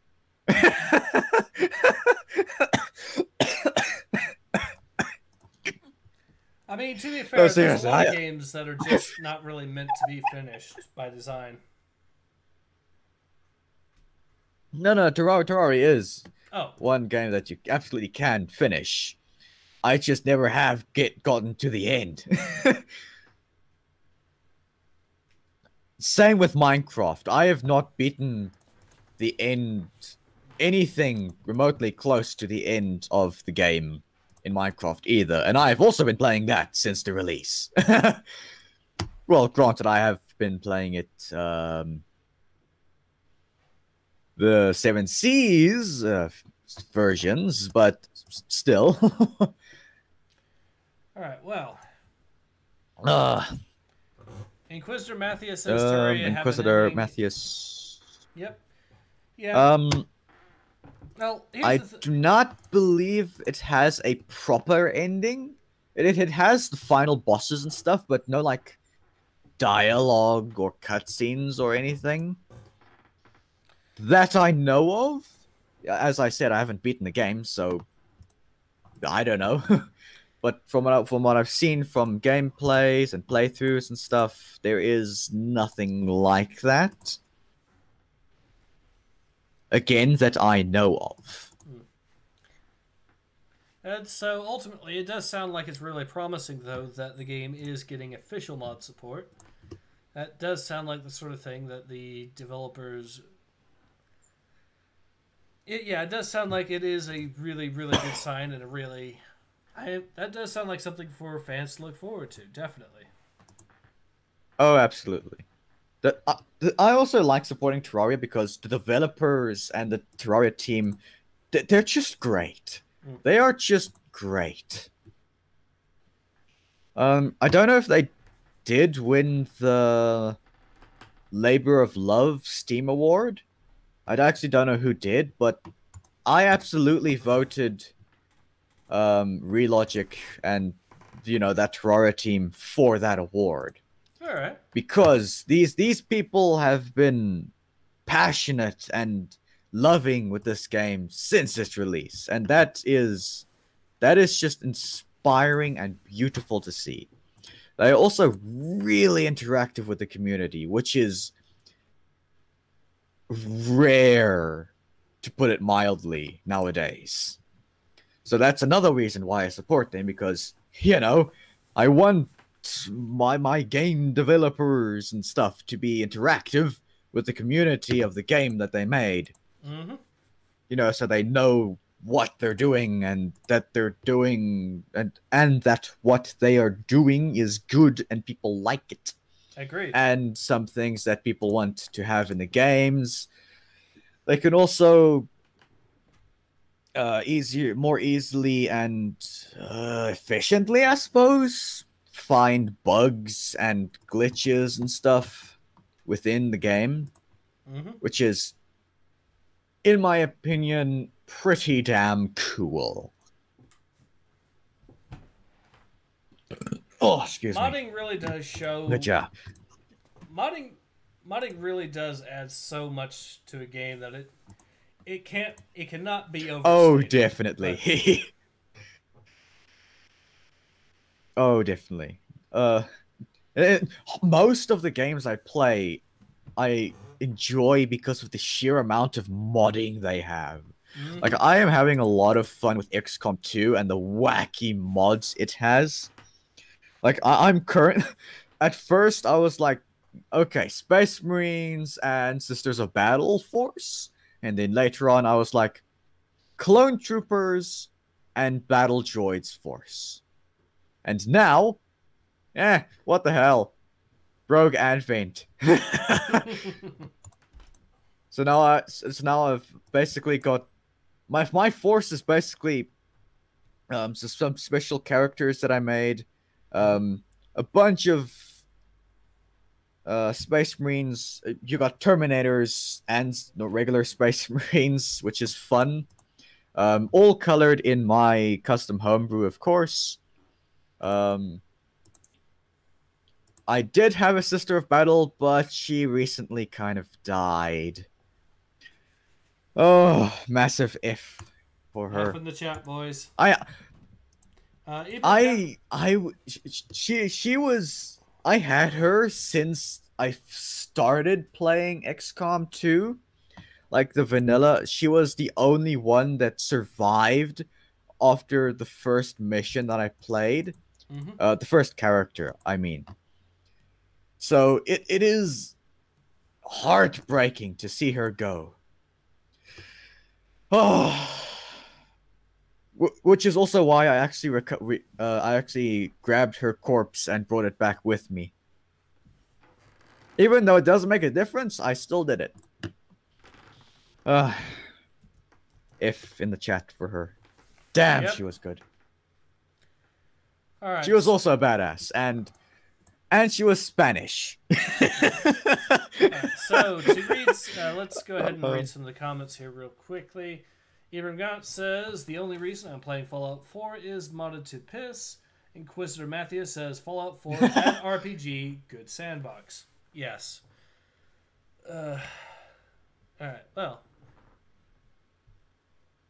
I mean, to be fair, there's a lot of seriously, games that are just not really meant to be finished by design. No, Terraria is Oh, one game that you absolutely can finish. I just never have gotten to the end. Same with Minecraft. I have not beaten the end, anything remotely close to the end of the game in Minecraft either, and I have also been playing that since the release. Well, granted, I have been playing it, the Seven Seas versions, but still. all right. Well, uh, Inquisitor Matthias says Terraria have an Inquisitor ending. Matthias. Yep. Yeah. Um, Well, here's I the do not believe it has a proper ending. It has the final bosses and stuff, but no like dialogue or cutscenes or anything that I know of. As I said, I haven't beaten the game, so I don't know. But from what I've seen from gameplays and playthroughs and stuff, there is nothing like that. Again, that I know of. And so ultimately, it does sound like it's really promising, though, that the game is getting official mod support. That does sound like the sort of thing that the developers. It does sound like it is a really, really good sign and a really. That does sound like something for fans to look forward to, definitely. Oh, absolutely. I also like supporting Terraria because the developers and the Terraria team, they're just great. They are just great. I don't know if they did win the Labor of Love Steam Award. I actually don't know who did, but I absolutely voted Relogic and that Terraria team for that award. All right. Because these people have been passionate and loving with this game since its release, and that is just inspiring and beautiful to see. They're also really interactive with the community, which is rare, to put it mildly, nowadays. So that's another reason why I support them, because I want my game developers and stuff to be interactive with the community of the game that they made. So they know what they're doing and that they're doing and that what they are doing is good and people like it. Agreed. And some things that people want to have in the games, they can also more easily and efficiently, I suppose, find bugs and glitches and stuff within the game, which is, in my opinion, pretty damn cool. Oh, excuse me. Modding really does show. Good job. Modding really does add so much to a game that it cannot be overstated. Oh, definitely. Oh, definitely. Most of the games I play, I enjoy because of the sheer amount of modding they have. Like, I am having a lot of fun with XCOM 2 and the wacky mods it has. Like, I'm current. At first, I was like, okay, Space Marines and Sisters of Battle Force. And then later on, I was like, Clone Troopers and Battle Droids Force. And now, what the hell? Rogue Advent. So now I've basically got my force is basically some special characters that I made, a bunch of Space Marines. You got Terminators and regular Space Marines, which is fun. All colored in my custom homebrew, of course. I did have a Sister of Battle, but she recently kind of died. Oh, massive F for her. F in the chat, boys. She was. I had her since I started playing XCOM 2. like the vanilla, she was the only one that survived after the first mission that I played. The first character, I mean. So it is heartbreaking to see her go. Oh. Which is also why I actually I actually grabbed her corpse and brought it back with me. Even though it doesn't make a difference, I still did it. If in the chat for her. Damn, Yep. she was good. All right. She was also a badass, and she was Spanish. Right, so to read, let's go ahead and read some of the comments here real quickly. Ibram Gant says, the only reason I'm playing Fallout 4 is modded to piss. Inquisitor Matthias says, Fallout 4, bad RPG, good sandbox. Yes. Alright, well.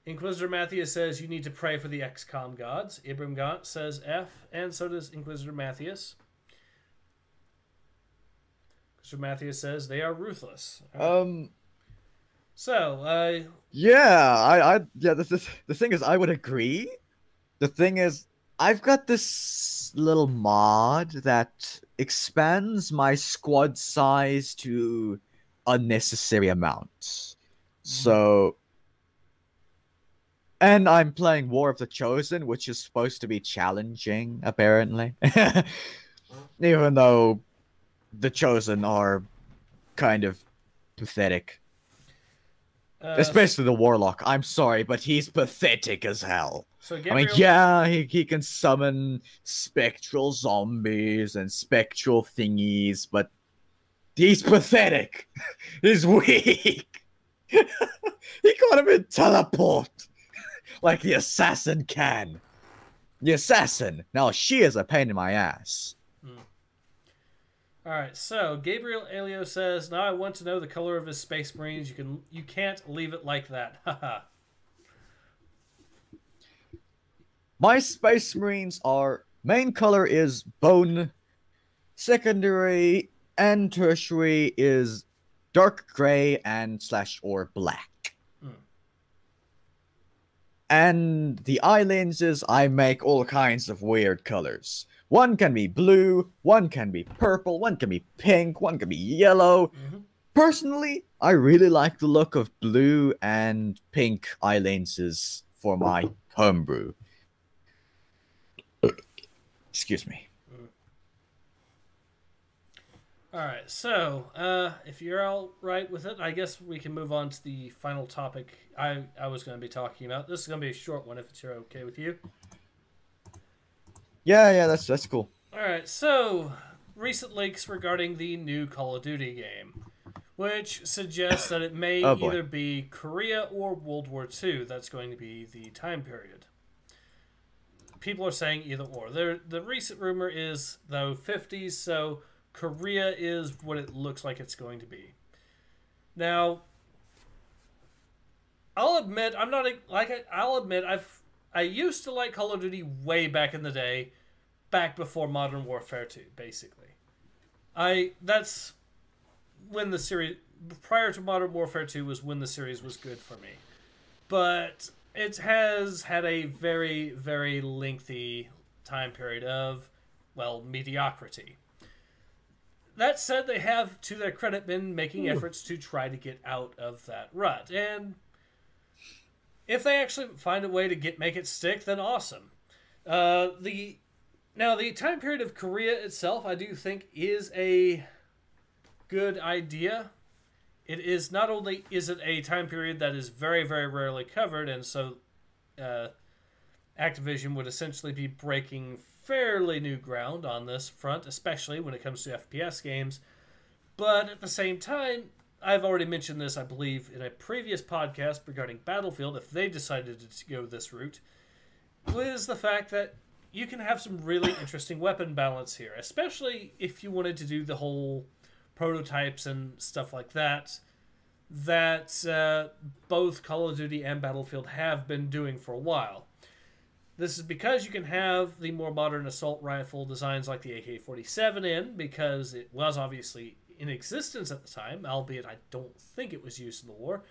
Inquisitor Matthias says, you need to pray for the XCOM gods. Ibram Gant says F, and so does Inquisitor Matthias. Inquisitor Matthias says, they are ruthless. So, yeah, the thing is, I would agree. The thing is, I've got this little mod that expands my squad size to unnecessary amounts. So, and I'm playing War of the Chosen, which is supposed to be challenging, apparently. Even though the Chosen are kind of pathetic. Especially the Warlock. I'm sorry, but he's pathetic as hell. So I mean, yeah, he can summon spectral zombies and spectral thingies, but he's pathetic. He's weak. He can't even teleport like the assassin can. The assassin. Now, she is a pain in my ass. Alright, so Gabriel Elio says, now I want to know the color of his Space Marines. You can't leave it like that. Haha. My Space Marines are main color is bone, secondary and tertiary is dark gray and / or black. And the eye lenses, I make all kinds of weird colors. One can be blue, one can be purple, one can be pink, one can be yellow. Personally, I really like the look of blue and pink eye lenses for my homebrew. Excuse me. Alright, so, if you're all right with it, I guess we can move on to the final topic I was going to be talking about. This is going to be a short one if it's okay with you. Yeah, that's cool. Alright, so, recent leaks regarding the new Call of Duty game, which suggests that it may either be Korea or World War II that's going to be the time period. People are saying either or. The recent rumor is, though, 50s, so Korea is what it looks like it's going to be. Now, I'll admit, I used to like Call of Duty way back in the day, back before Modern Warfare 2, basically. That's when the series, prior to Modern Warfare 2 was when the series was good for me. But it has had a very, very lengthy time period of, well, mediocrity. That said, they have, to their credit, been making efforts to try to get out of that rut. And if they actually find a way to make it stick, then awesome. The time period of Korea itself, I do think, is a good idea. It is not only is it a time period that is very, very rarely covered, and so Activision would essentially be breaking fairly new ground on this front, especially when it comes to FPS games. But at the same time, I've already mentioned this, I believe, in a previous podcast regarding Battlefield, if they decided to go this route, was the fact that you can have some really interesting weapon balance here, especially if you wanted to do the whole prototypes and stuff like that, both Call of Duty and Battlefield have been doing for a while. This is because you can have the more modern assault rifle designs like the AK-47 in, because it was obviously in existence at the time, albeit I don't think it was used in the war.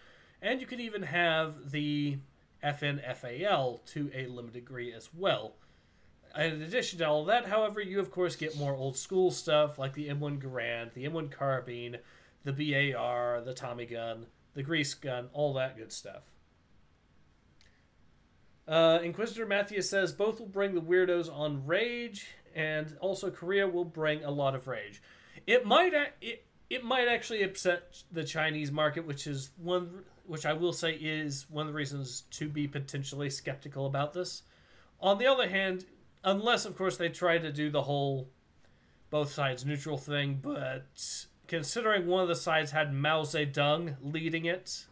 And you can even have the FNFAL to a limited degree as well. In addition to all of that, however, you of course get more old school stuff like the M1 Garand, the M1 Carbine, the BAR, the Tommy gun, the grease gun, all that good stuff. Inquisitor Matthias says both will bring the weirdos on rage, and also Korea will bring a lot of rage. It might actually upset the Chinese market, which I will say is one of the reasons to be potentially skeptical about this. On the other hand, unless of course they try to do the whole both sides neutral thing, but considering one of the sides had Mao Zedong leading it,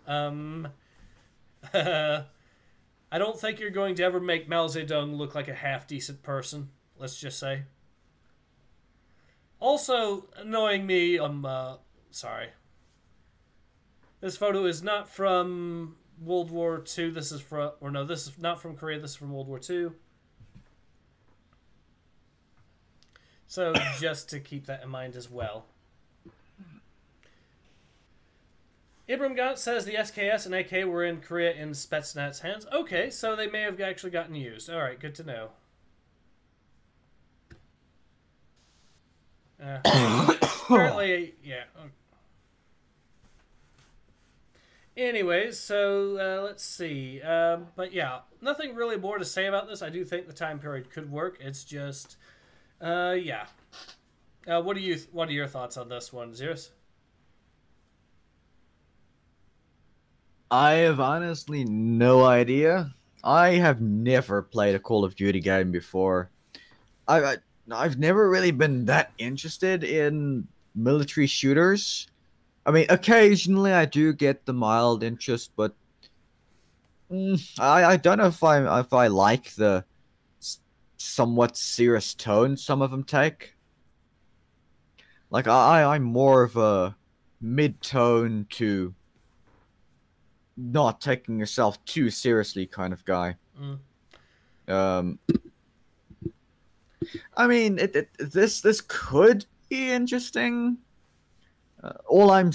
I don't think you're going to ever make Mao Zedong look like a half-decent person, let's just say. Also, annoying me, sorry. This photo is not from World War II, this is not from Korea, this is from World War II. So, just to keep that in mind as well. Ibram Gant says the SKS and AK were in Korea in Spetsnaz's hands. Okay, so they may have actually gotten used. Alright, good to know. Apparently, yeah. Anyways, so let's see. But yeah, nothing really more to say about this. I do think the time period could work. It's just, yeah. What are your thoughts on this one, Xerius? I have honestly no idea. I have never played a Call of Duty game before. I've never really been that interested in military shooters. I mean, occasionally I do get the mild interest, but I don't know if I like the somewhat serious tone some of them take. Like I'm more of a mid-tone to not taking yourself too seriously kind of guy. I mean, this could be interesting. All I'm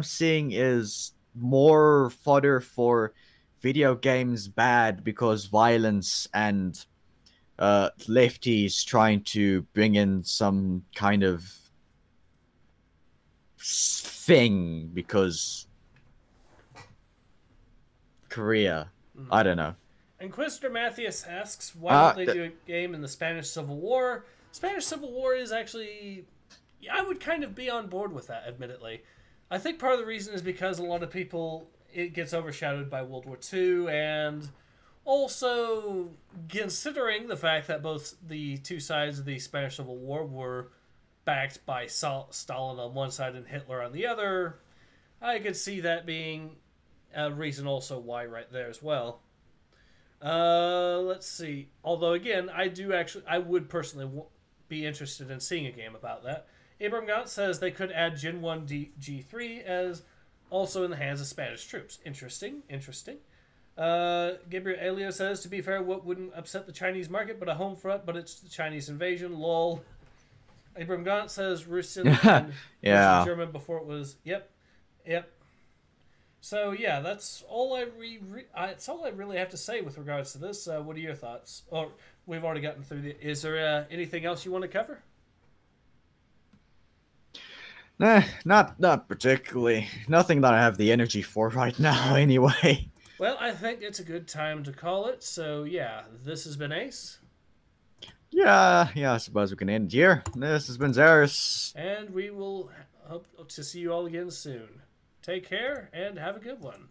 seeing is more fodder for video games bad because violence and lefties trying to bring in some kind of thing because Korea. I don't know. Inquisitor Matthias asks, why don't they do a game in the Spanish Civil War? Spanish Civil War is actually... I would kind of be on board with that, admittedly. I think part of the reason is because a lot of people... It gets overshadowed by World War II, and also considering the fact that both the two sides of the Spanish Civil War were backed by Stalin on one side and Hitler on the other, I could see that being a reason also why right there as well. Let's see. Although, again, I would personally be interested in seeing a game about that. Abram Gant says they could add Gen 1 G3 as also in the hands of Spanish troops. Interesting. Gabriel Elio says, to be fair, what wouldn't upset the Chinese market but a home front, but it's the Chinese invasion, lol. Abram Gant says Russian and German before it was... Yep. So yeah, that's all I really have to say with regards to this. What are your thoughts? Oh, we've already gotten through is there anything else you want to cover? Nah, not particularly. Nothing that I have the energy for right now, anyway. Well, I think it's a good time to call it. So yeah, this has been Ace. Yeah, I suppose we can end here. This has been Xerius. And we will hope to see you all again soon. Take care, and have a good one.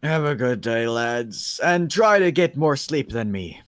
Have a good day, lads. And try to get more sleep than me.